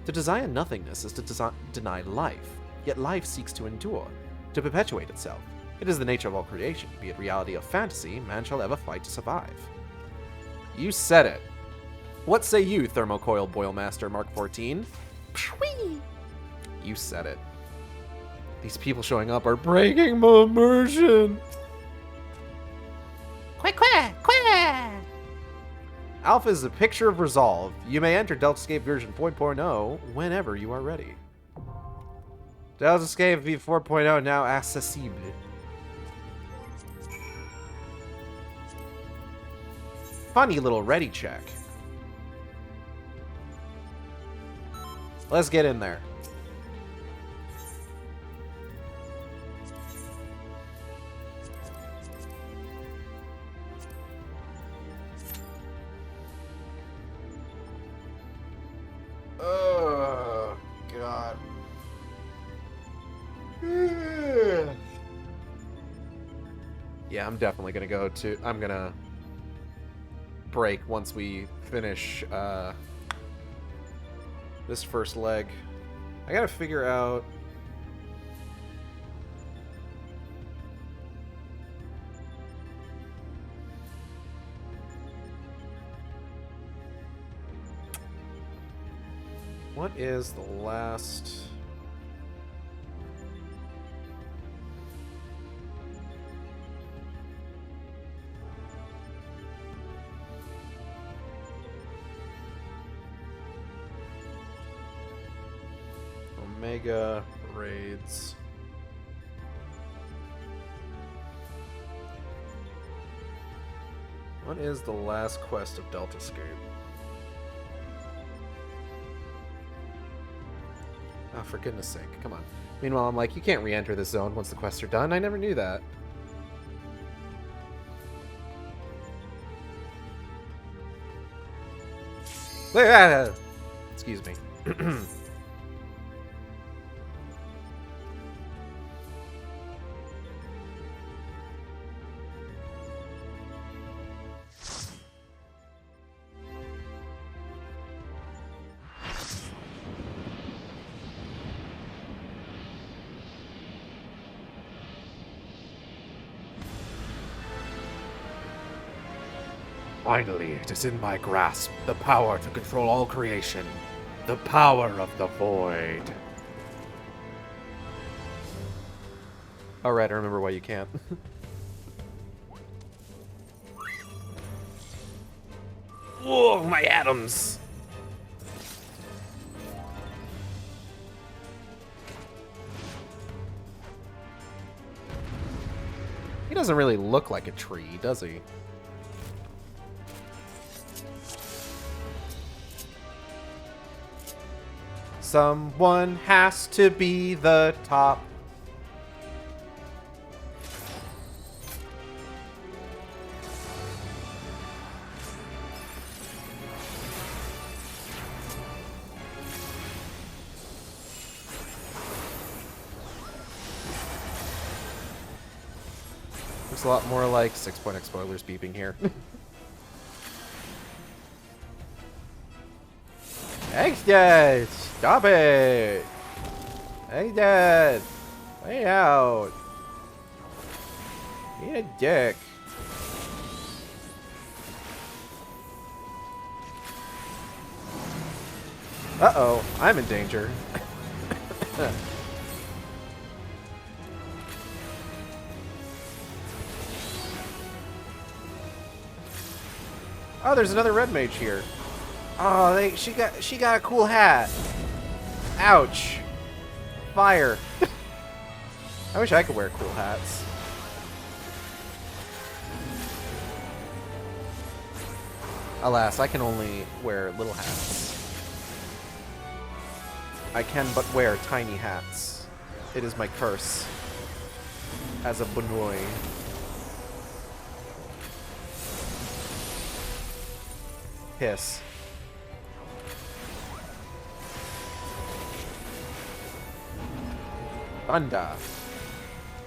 To desire nothingness is to deny life, yet life seeks to endure, to perpetuate itself. It is the nature of all creation, be it reality or fantasy, man shall ever fight to survive. You said it. What say you, Thermocoil Boilmaster Mark 14? Pshwee! You said it. These people showing up are breaking my immersion. Quick! Alpha is a picture of resolve. You may enter Deltascape version 4.0 whenever you are ready. Deltascape v4.0 now accessible. Funny little ready check. Let's get in there. Oh, God. Yeah, I'm definitely gonna go to... I'm gonna break once we finish this first leg. I gotta figure out... What is the last... Omega raids. What is the last quest of Deltascape? Oh, for goodness sake, come on. Meanwhile, I'm like, you can't re-enter this zone once the quests are done. I never knew that. Excuse me. Finally, it is in my grasp, the power to control all creation. The power of the void. Alright, I remember why you can't. Whoa, my atoms! He doesn't really look like a tree, does he? Someone has to be the top. Looks a lot more like 6.x spoilers beeping here. Thanks, Dad! Stop it! Hey, Dad! Way out! Be a dick. Uh-oh, I'm in danger. Oh, there's another red mage here. Oh, she got a cool hat. Ouch. Fire. I wish I could wear cool hats. Alas, I can only wear little hats. I can but wear tiny hats. It is my curse as a Bunoi. Hiss. Thunder.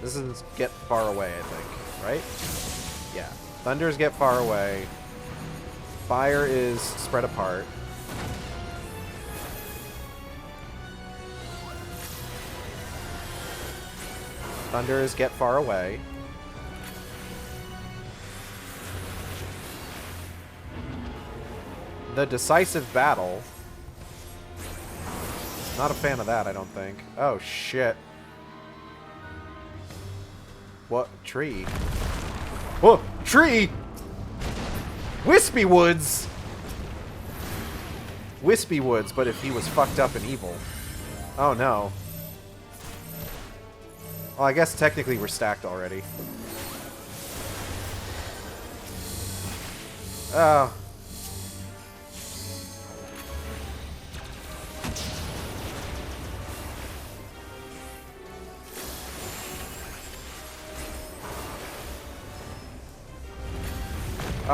This is get far away, I think, right? Yeah. Thunders get far away. Fire is spread apart. Thunders get far away. The decisive battle. Not a fan of that, I don't think. Oh, shit. What? Tree? Oh! Tree! Wispy Woods! Wispy Woods, but if he was fucked up and evil. Oh, no. Well, I guess technically we're stacked already. Oh.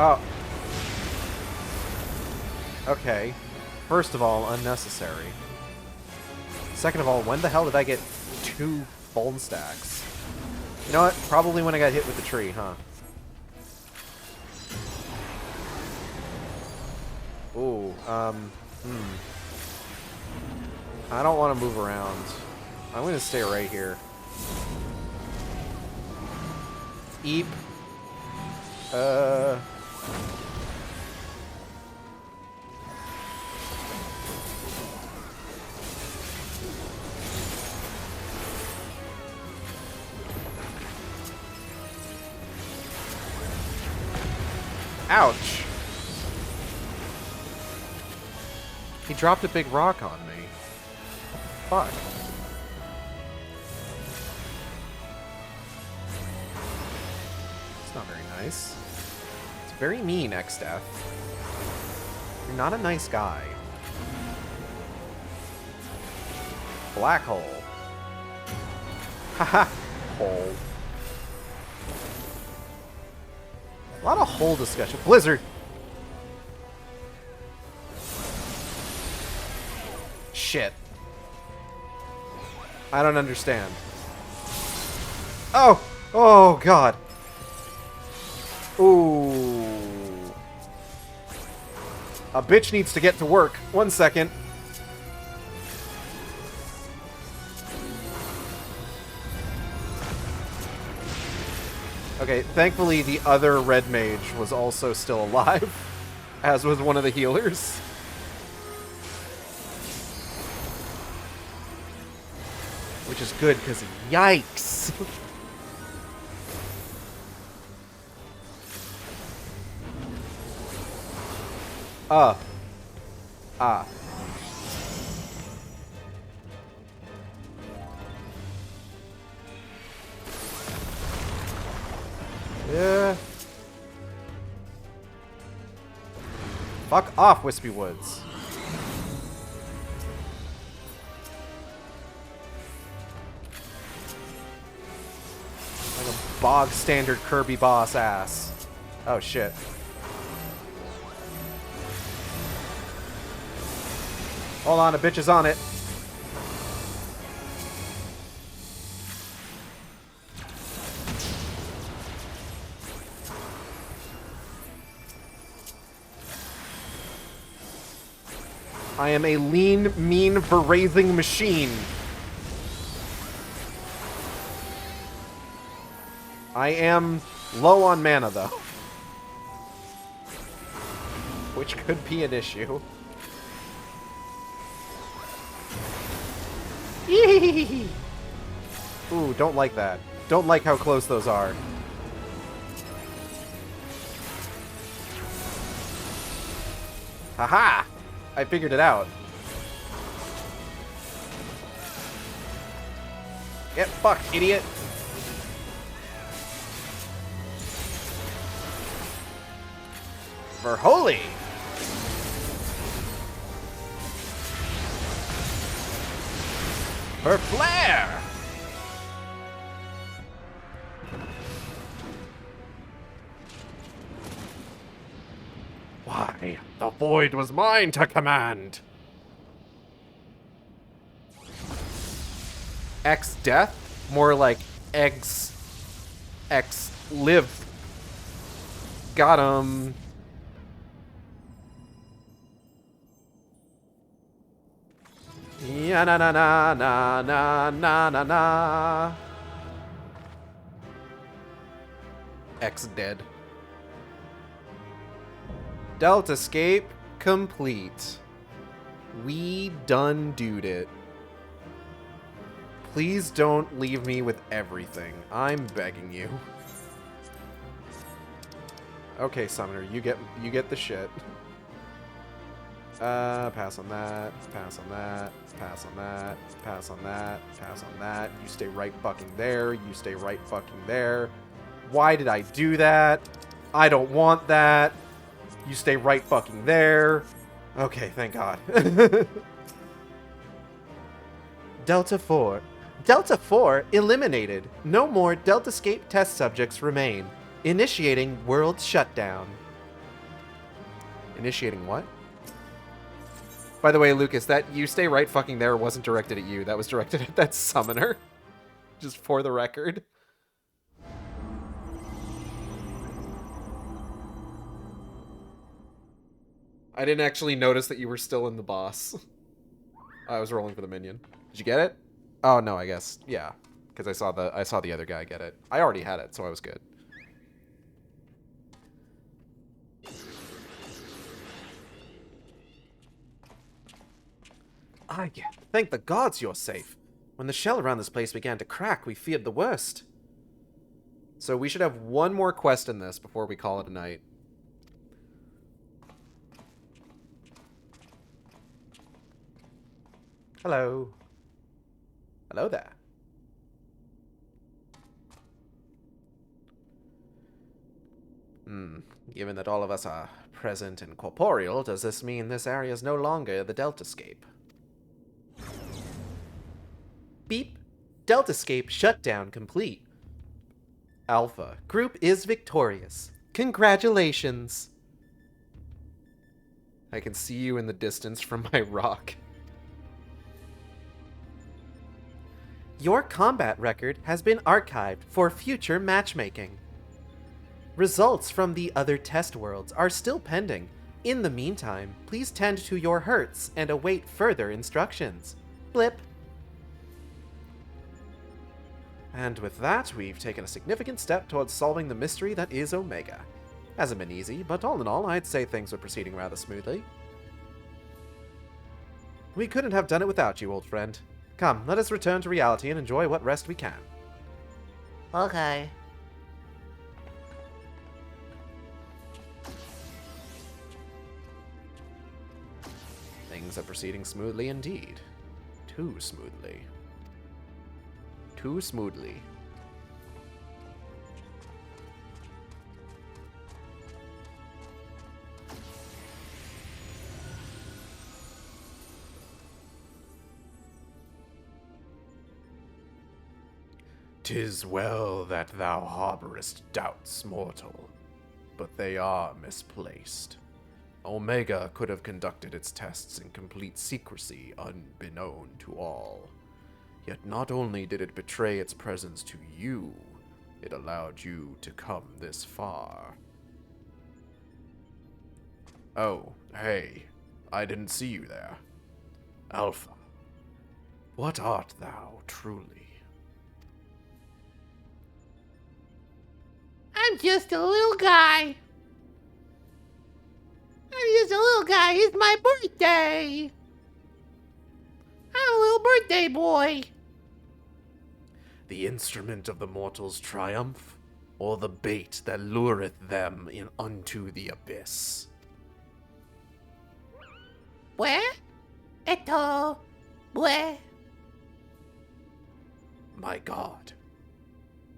Oh. Okay. First of all, unnecessary. Second of all, when the hell did I get 2 bone stacks? You know what? Probably when I got hit with the tree, huh? Ooh, I don't want to move around. I'm going to stay right here. Eep. Ouch. He dropped a big rock on me. Fuck. It's not very nice. It's very mean, XDeath. You're not a nice guy. Black hole. Haha. Hole. A lot of hole discussion. Blizzard! Shit. I don't understand. Oh! Oh, God. Ooh. A bitch needs to get to work. 1 second. Okay, thankfully the other red mage was also still alive, as was one of the healers. Which is good, because yikes! Yeah. Fuck off, Wispy Woods. Like a bog standard Kirby boss ass. Oh shit. Hold on, a bitch is on it. I am a lean, mean, berathing machine. I am low on mana, though. Which could be an issue. Yee! Ooh, don't like that. Don't like how close those are. Haha! I figured it out. Get fucked, idiot! For holy! For flare! Why, the void was mine to command! X death? More like X live. Got him. Yeah, na na na na na na na na. X dead. Delta escape complete. We done doed it. Please don't leave me with everything. I'm begging you. Okay, Summoner, you get the shit. Pass on that, pass on that, pass on that, pass on that, pass on that. You stay right fucking there, you stay right fucking there. Why did I do that? I don't want that. You stay right fucking there. Okay, thank God. Delta 4. Delta 4 eliminated. No more Delta Escape test subjects remain. Initiating world shutdown. Initiating what? By the way, Lucas, that you stay right fucking there wasn't directed at you. That was directed at that summoner. Just for the record. I didn't actually notice that you were still in the boss. I was rolling for the minion. Did you get it? Oh no, I guess yeah, because I saw the other guy get it. I already had it, so I was good. Ah, yeah. Thank the gods you're safe. When the shell around this place began to crack, we feared the worst. So we should have one more quest in this before we call it a night. Hello. Hello there. Given that all of us are present and corporeal, does this mean this area is no longer the Deltascape? Beep. Deltascape shutdown complete. Alpha. Group is victorious. Congratulations. I can see you in the distance from my rock. Your combat record has been archived for future matchmaking. Results from the other test worlds are still pending. In the meantime, please tend to your hurts and await further instructions. Blip. And with that, we've taken a significant step towards solving the mystery that is Omega. Hasn't been easy, but all in all, I'd say things are proceeding rather smoothly. We couldn't have done it without you, old friend. Come, let us return to reality and enjoy what rest we can. Okay. Things are proceeding smoothly indeed. Too smoothly. Too smoothly. "'Tis well that thou harborest doubts, mortal, but they are misplaced. Omega could have conducted its tests in complete secrecy, unbeknown to all. Yet not only did it betray its presence to you, it allowed you to come this far. Oh, hey, I didn't see you there. Alpha, what art thou truly?" I'm just a little guy. It's my birthday. I'm a little birthday boy. The instrument of the mortals' triumph, or the bait that lureth them in unto the abyss? Where? Where? My god.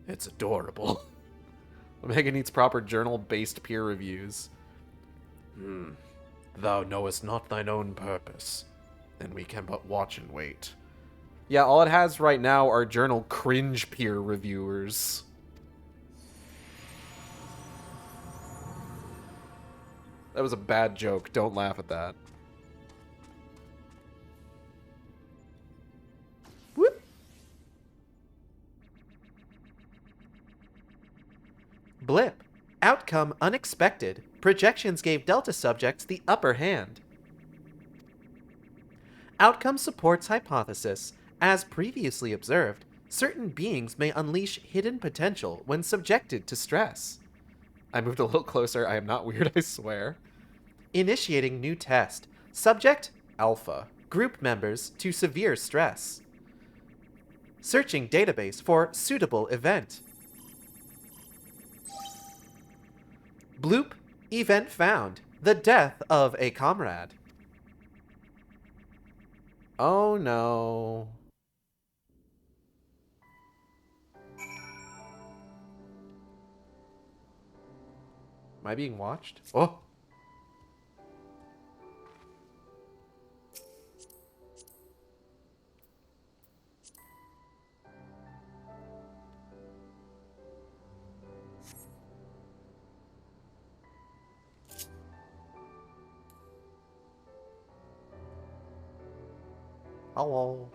It's adorable. Omega needs proper journal-based peer reviews. Thou knowest not thine own purpose, then we can but watch and wait. Yeah, all it has right now are journal cringe peer reviewers. That was a bad joke. Don't laugh at that. Whoop. Blip. Outcome unexpected. Projections gave Delta subjects the upper hand. Outcome supports hypothesis. As previously observed, certain beings may unleash hidden potential when subjected to stress. I moved a little closer. I am not weird, I swear. Initiating new test. Subject, Alpha. Group members to severe stress. Searching database for suitable event. Bloop, event found. The death of a comrade. Oh no. Am I being watched? Oh! Hello.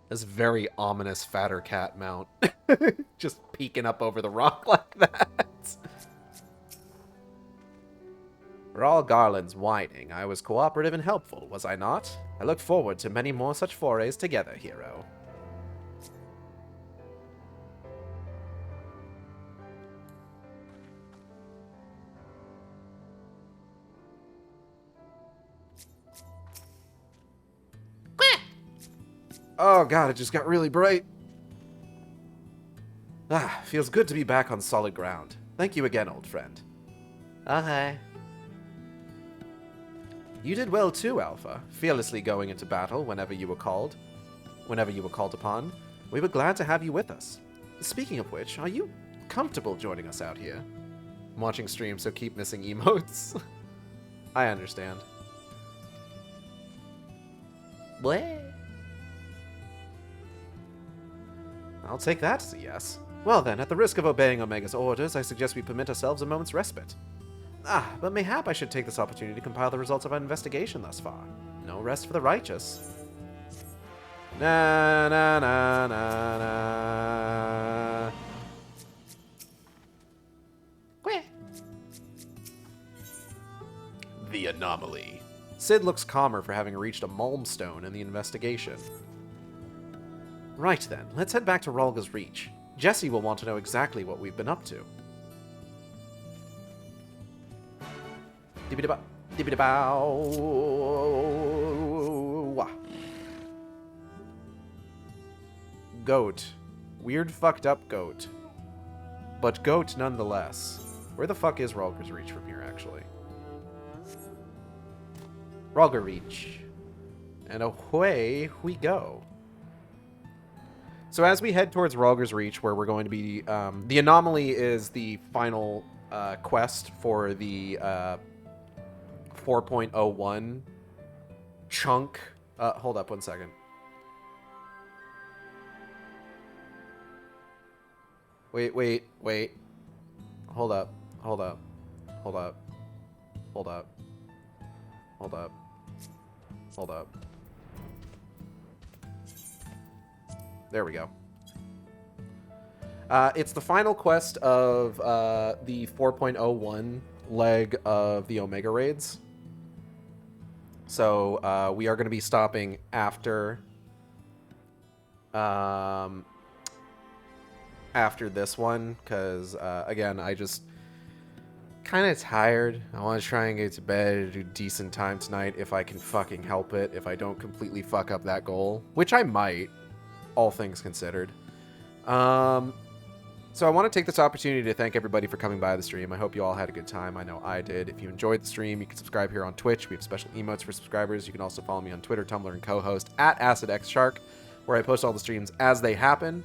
This very ominous fatter cat mount. Just peeking up over the rock like that. For all Garland's whining, I was cooperative and helpful, was I not? I look forward to many more such forays together, hero. Oh god, it just got really bright. Ah, feels good to be back on solid ground. Thank you again, old friend. Okay. You did well too, Alpha, fearlessly going into battle whenever you were called upon. We were glad to have you with us. Speaking of which, are you comfortable joining us out here? I'm watching streams, so keep missing emotes. I understand. What? I'll take that as a yes. Well then, at the risk of obeying Omega's orders, I suggest we permit ourselves a moment's respite. Ah, but mayhap I should take this opportunity to compile the results of our investigation thus far. No rest for the righteous. Na na na na na. Quit. The anomaly. Sid looks calmer for having reached a milestone in the investigation. Right then, let's head back to Ralga's Reach. Jesse will want to know exactly what we've been up to. Dibbidi-ba, dibbidi-bow. Goat. Weird fucked up goat. But goat nonetheless. Where the fuck is Ralga's Reach from here, actually? Ralga Reach. And away we go. So as we head towards Ralga's Reach, where we're going to be... the anomaly is the final quest for the 4.01 chunk. Hold up 1 second. Wait. Hold up. There we go. It's the final quest of the 4.01 leg of the Omega Raids. So we are going to be stopping after this one, because again, I just kind of tired. I want to try and get to bed at a decent time tonight if I can fucking help it, if I don't completely fuck up that goal, which I might, all things considered. So I want to take this opportunity to thank everybody for coming by the stream. I hope you all had a good time. I know I did. If you enjoyed the stream, you can subscribe here on Twitch. We have special emotes for subscribers. You can also follow me on Twitter, Tumblr, and co-host at AcidXShark, where I post all the streams as they happen.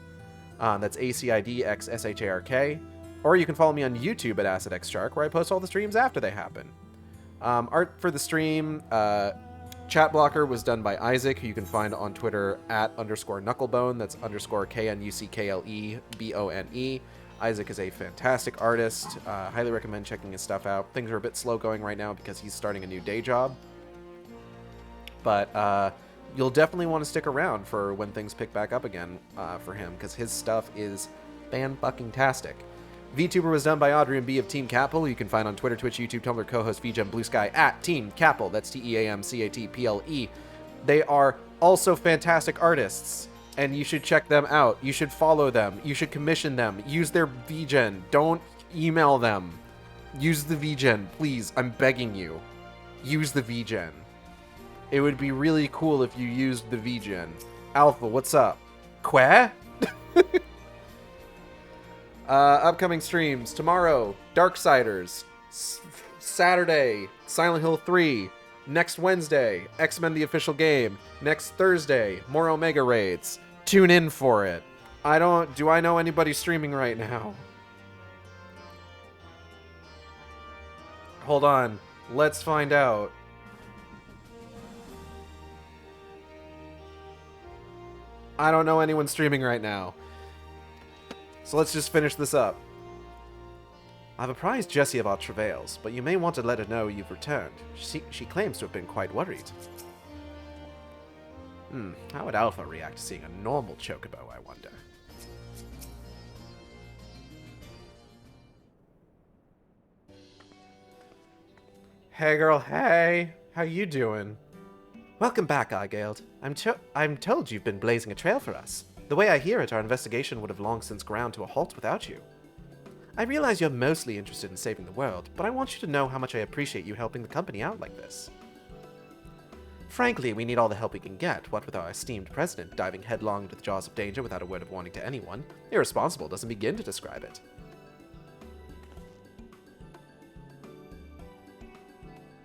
That's ACIDXSHARK. Or you can follow me on YouTube at AcidXShark, where I post all the streams after they happen. Art for the stream, chat blocker was done by Isaac, who you can find on Twitter at _Knucklebone. That's _KNUCKLEBONE. Isaac is a fantastic artist. Highly recommend checking his stuff out. Things are a bit slow going right now because he's starting a new day job. But you'll definitely want to stick around for when things pick back up again for him, because his stuff is fan-fucking-tastic. VTuber was done by Audrey and B of Team Capel. You can find on Twitter, Twitch, YouTube, Tumblr, co-host, VGem, Blue Sky at Team Capel. That's TEAMCATPLE. They are also fantastic artists, and you should check them out. You should follow them. You should commission them. Use their VGen. Don't email them. Use the VGen, please. I'm begging you. Use the VGen. It would be really cool if you used the VGen. Alpha, what's up? Quah? Upcoming streams. Tomorrow, Darksiders. Saturday, Silent Hill 3. Next Wednesday, X-Men the Official Game. Next Thursday, more Omega Raids. Tune in for it. Do I know anybody streaming right now? Hold on. Let's find out. I don't know anyone streaming right now. So let's just finish this up. I've apprised Jessie of our travails, but you may want to let her know you've returned. She claims to have been quite worried. How would Alpha react to seeing a normal chocobo, I wonder? Hey girl, hey. How you doing? Welcome back, Argaild. I'm told you've been blazing a trail for us. The way I hear it, our investigation would have long since ground to a halt without you. I realize you're mostly interested in saving the world, but I want you to know how much I appreciate you helping the company out like this. Frankly, we need all the help we can get, what with our esteemed president diving headlong into the jaws of danger without a word of warning to anyone. Irresponsible doesn't begin to describe it.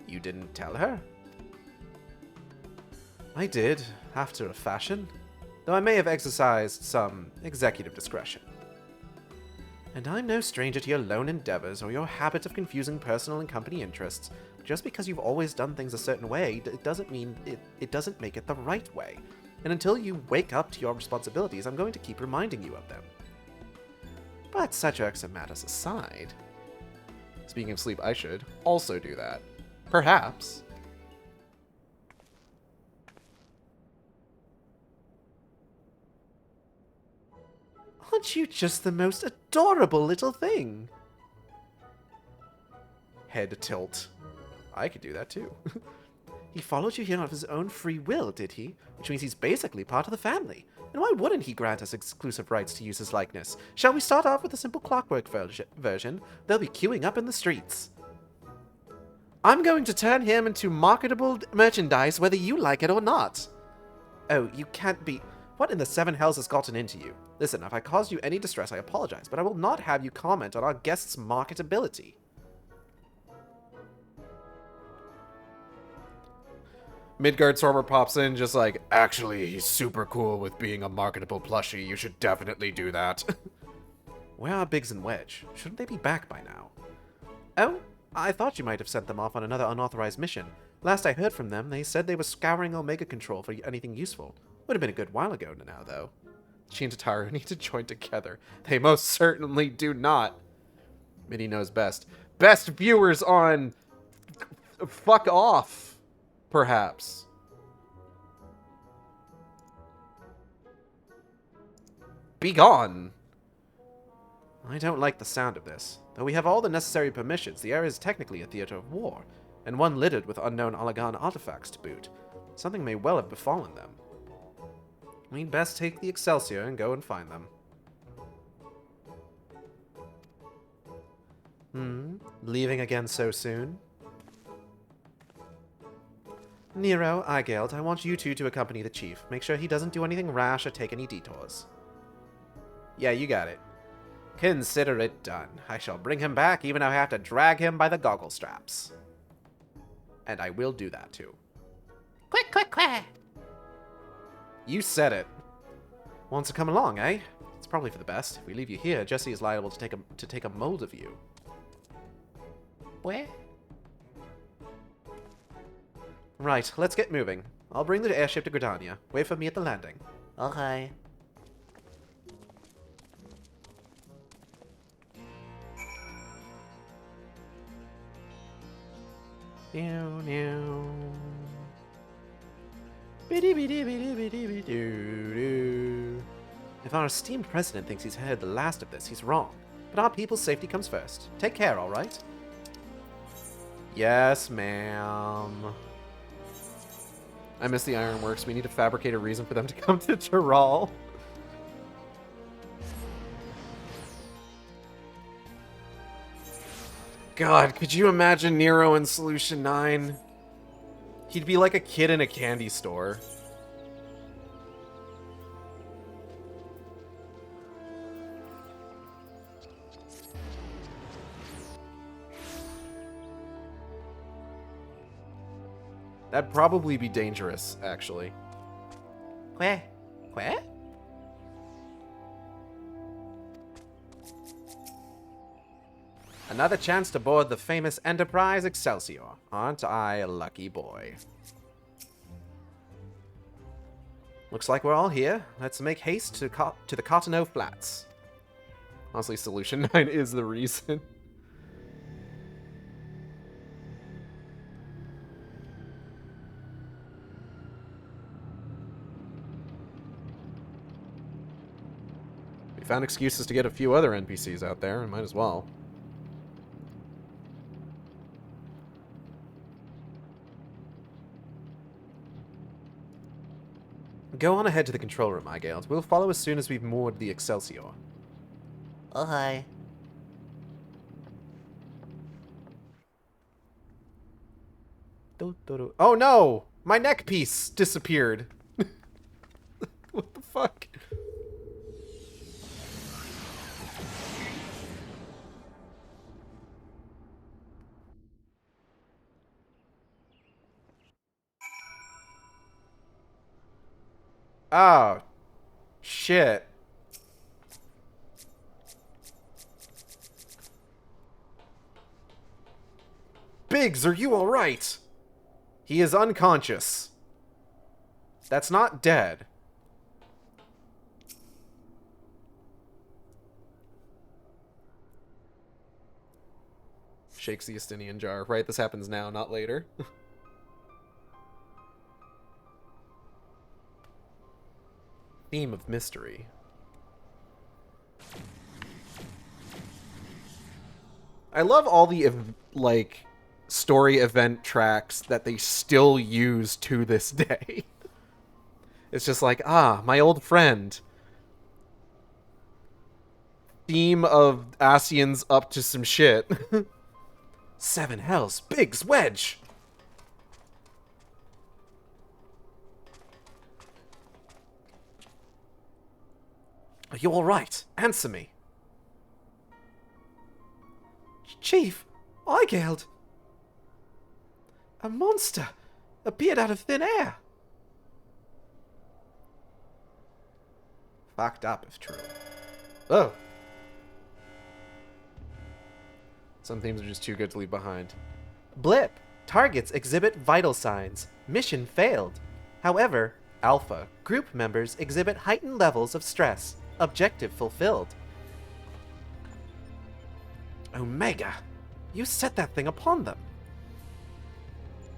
You didn't tell her? I did, after a fashion, though I may have exercised some executive discretion. And I'm no stranger to your lone endeavors or your habit of confusing personal and company interests. Just because you've always done things a certain way, it doesn't mean it doesn't make it the right way. And until you wake up to your responsibilities, I'm going to keep reminding you of them. But such irksome matters aside. Speaking of sleep, I should also do that. Perhaps. Aren't you just the most adorable little thing? Head tilt. I could do that too. He followed you here of his own free will, did he? Which means he's basically part of the family. And why wouldn't he grant us exclusive rights to use his likeness? Shall we start off with a simple clockwork version? They'll be queuing up in the streets. I'm going to turn him into marketable merchandise whether you like it or not. Oh, you can't be... What in the seven hells has gotten into you? Listen, if I caused you any distress, I apologize, but I will not have you comment on our guest's marketability. Midgard-Stormer pops in just like, actually, he's super cool with being a marketable plushie. You should definitely do that. Where are Biggs and Wedge? Shouldn't they be back by now? Oh, I thought you might have sent them off on another unauthorized mission. Last I heard from them, they said they were scouring Omega Control for anything useful. Would have been a good while ago now, though. She and Tataru need to join together. They most certainly do not. Minnie knows best. Best viewers on... Fuck off. Perhaps. Be gone! I don't like the sound of this. Though we have all the necessary permissions, the area is technically a theater of war, and one littered with unknown Allagan artifacts to boot. Something may well have befallen them. We'd best take the Excelsior and go and find them. Leaving again so soon? Nero, Igeld, I want you two to accompany the chief. Make sure he doesn't do anything rash or take any detours. Yeah, you got it. Consider it done. I shall bring him back, even if I have to drag him by the goggle straps. And I will do that, too. Quick, quick, quick. You said it. Wants to come along, eh? It's probably for the best. If we leave you here, Jesse is liable to take a mold of you. Where? Right, let's get moving. I'll bring the airship to Gridania. Wait for me at the landing. Okay. Meow, meow. Biddy, biddy, biddy, biddy, biddy, doo, doo. If our esteemed president thinks he's heard the last of this, he's wrong. But our people's safety comes first. Take care, all right? Yes, ma'am. I miss the ironworks. We need to fabricate a reason for them to come to Tyrol. God, could you imagine Nero in Solution 9? He'd be like a kid in a candy store. That'd probably be dangerous, actually. Where? Where? Another chance to board the famous Enterprise Excelsior. Aren't I a lucky boy? Looks like we're all here. Let's make haste to the Cotonou Flats. Honestly, Solution 9 is the reason. We found excuses to get a few other NPCs out there, and might as well. Go on ahead to the control room, Igeld. We'll follow as soon as we've moored the Excelsior. Okay. Oh no! My neck piece disappeared. What the fuck? Oh. Shit. Biggs, are you alright? He is unconscious. That's not dead. Shakes the Estinian jar. Right, this happens now, not later. Theme of mystery. I love all the, like, story event tracks that they still use to this day. It's just like, ah, my old friend. Theme of Asians up to some shit. Seven hells, Biggs, Wedge! Are you alright? Answer me. Chief, Igeld. A monster appeared out of thin air. Fucked up, if true. Oh. Some themes are just too good to leave behind. Blip. Targets exhibit vital signs. Mission failed. However, Alpha. Group members exhibit heightened levels of stress. Objective fulfilled. Omega. You set that thing upon them.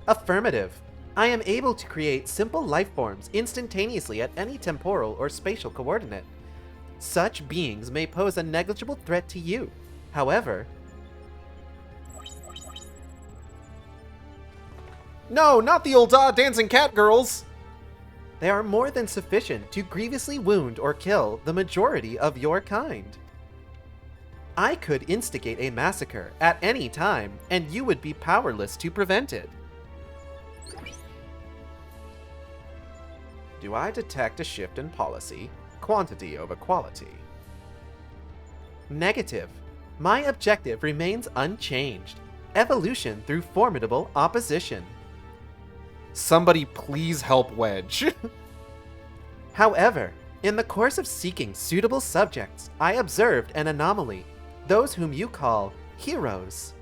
Affirmative. I am able to create simple life forms instantaneously at any temporal or spatial coordinate. Such beings may pose a negligible threat to you. However... No, not the old dancing cat girls! They are more than sufficient to grievously wound or kill the majority of your kind. I could instigate a massacre at any time, and you would be powerless to prevent it. Do I detect a shift in policy? Quantity over quality. Negative. My objective remains unchanged. Evolution through formidable opposition. Somebody please help Wedge. However, in the course of seeking suitable subjects, I observed an anomaly. Those whom you call heroes.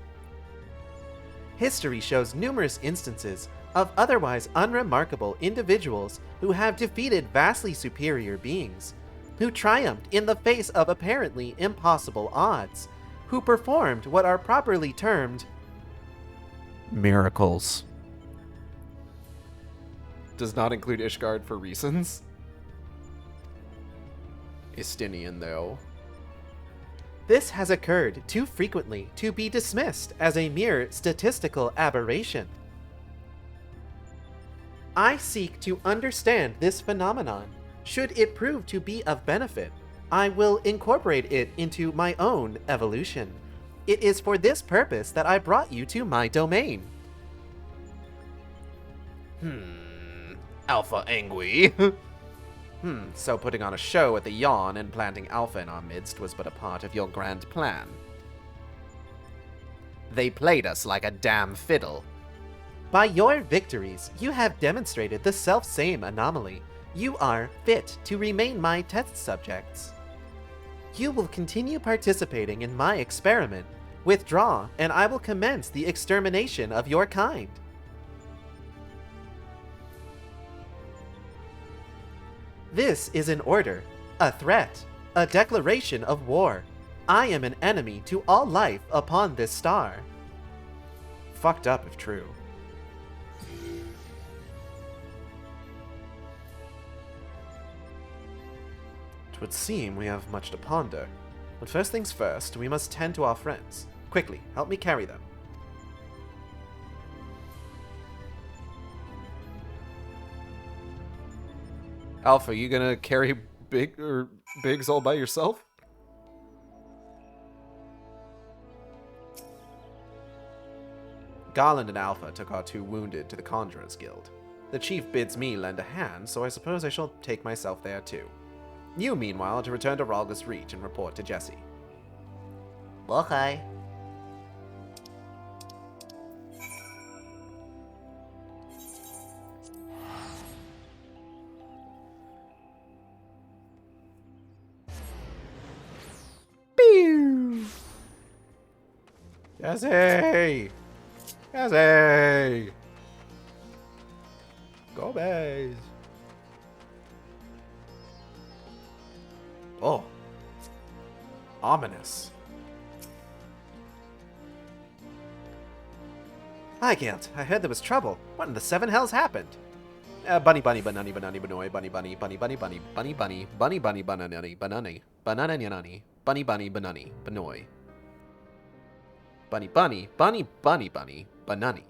History shows numerous instances of otherwise unremarkable individuals who have defeated vastly superior beings, who triumphed in the face of apparently impossible odds, who performed what are properly termed miracles. Does not include Ishgard for reasons. Estinian, though. This has occurred too frequently to be dismissed as a mere statistical aberration. I seek to understand this phenomenon. Should it prove to be of benefit, I will incorporate it into my own evolution. It is for this purpose that I brought you to my domain. Alpha angry. So putting on a show at the Yawn and planting Alpha in our midst was but a part of your grand plan. They played us like a damn fiddle. By your victories, you have demonstrated the self-same anomaly. You are fit to remain my test subjects. You will continue participating in my experiment. Withdraw, and I will commence the extermination of your kind. This is an order, a threat, a declaration of war. I am an enemy to all life upon this star. Fucked up if true. It would seem we have much to ponder. But first things first, we must tend to our friends. Quickly, help me carry them. Alpha, you gonna carry Biggs all by yourself? Garland and Alpha took our 2 wounded to the Conjurers Guild. The chief bids me lend a hand, so I suppose I shall take myself there too. You, meanwhile, to return to Ralgus Reach and report to Jesse. Okay. Jesse! Jesse! Go Bays! Oh. Ominous. Hi, Gant. I heard there was trouble. What in the 7 hells happened? Bunny, bunny, banani, banani, banoy, bunny, bunny, bunny, bunny, bunny, bunny, bunny, bunny, bunny, banani, banani, banana, yanani, bunny, bunny, banani, banoy. Bunny, bunny, bunny, bunny, bunny, banani.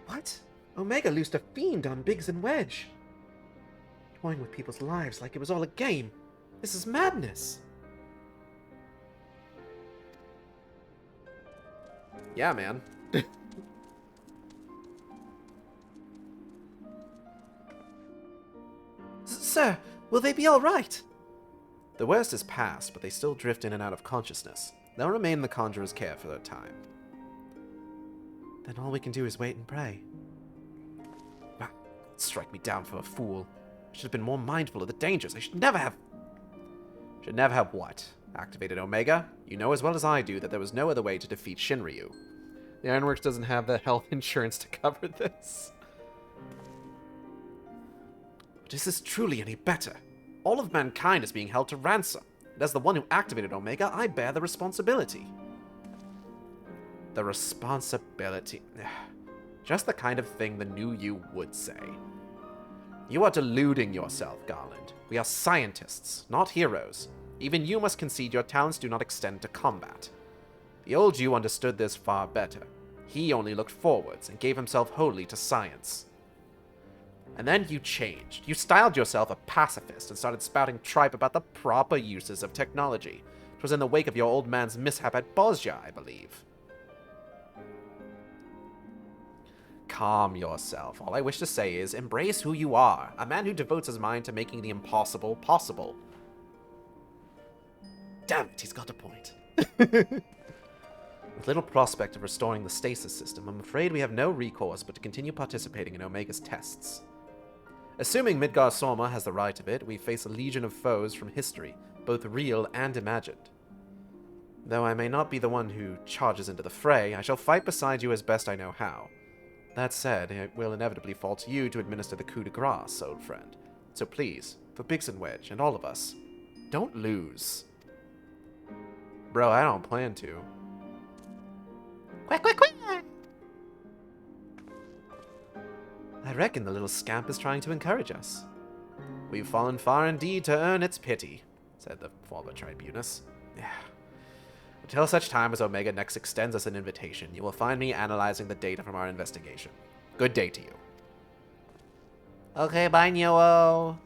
What? Omega loosed a fiend on Biggs and Wedge. Toying with people's lives like it was all a game. This is madness. Yeah, man. Sir, will they be all right? The worst is past, but they still drift in and out of consciousness. They'll remain in the Conjurer's care for a time. Then all we can do is wait and pray. Ah, strike me down for a fool. I should have been more mindful of the dangers. I should never have... Should never have what? Activated Omega? You know as well as I do that there was no other way to defeat Shinryu. The Ironworks doesn't have the health insurance to cover this. But is this truly any better? All of mankind is being held to ransom. And as the one who activated Omega, I bear the responsibility. The responsibility. Just the kind of thing the new you would say. You are deluding yourself, Garland. We are scientists, not heroes. Even you must concede your talents do not extend to combat. The old you understood this far better. He only looked forwards and gave himself wholly to science. And then you changed. You styled yourself a pacifist and started spouting tripe about the proper uses of technology. It was in the wake of your old man's mishap at Bosja, I believe. Calm yourself. All I wish to say is, embrace who you are. A man who devotes his mind to making the impossible possible. Damn it, he's got a point. With little prospect of restoring the stasis system, I'm afraid we have no recourse but to continue participating in Omega's tests. Assuming Midgar Sorma has the right of it, we face a legion of foes from history, both real and imagined. Though I may not be the one who charges into the fray, I shall fight beside you as best I know how. That said, it will inevitably fall to you to administer the coup de grace, old friend. So please, for Biggs and Wedge, and all of us, don't lose. Bro, I don't plan to. Quack, quack, quack! I reckon the little scamp is trying to encourage us. We've fallen far indeed to earn its pity, said the former tribunus. Until such time as Omega next extends us an invitation, you will find me analyzing the data from our investigation. Good day to you. Okay, bye, Nyo.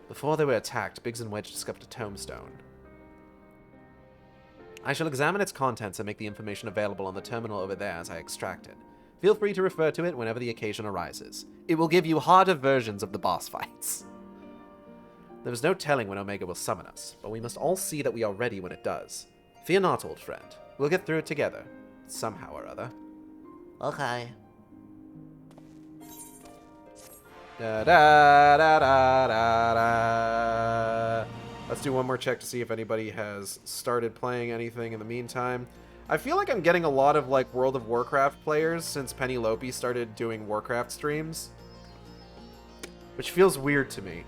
Before they were attacked, Biggs and Wedge discovered a tombstone. I shall examine its contents and make the information available on the terminal over there as I extract it. Feel free to refer to it whenever the occasion arises. It will give you harder versions of the boss fights. There is no telling when Omega will summon us, but we must all see that we are ready when it does. Fear not, old friend. We'll get through it together, somehow or other. Okay. Da, da, da, da, da, da. Let's do one more check to see if anybody has started playing anything in the meantime. I feel like I'm getting a lot of like World of Warcraft players since Penelope started doing Warcraft streams, which feels weird to me.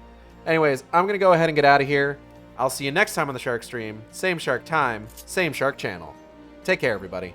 Anyways, I'm going to go ahead and get out of here. I'll see you next time on the Shark Stream. Same Shark time, same Shark channel. Take care, everybody.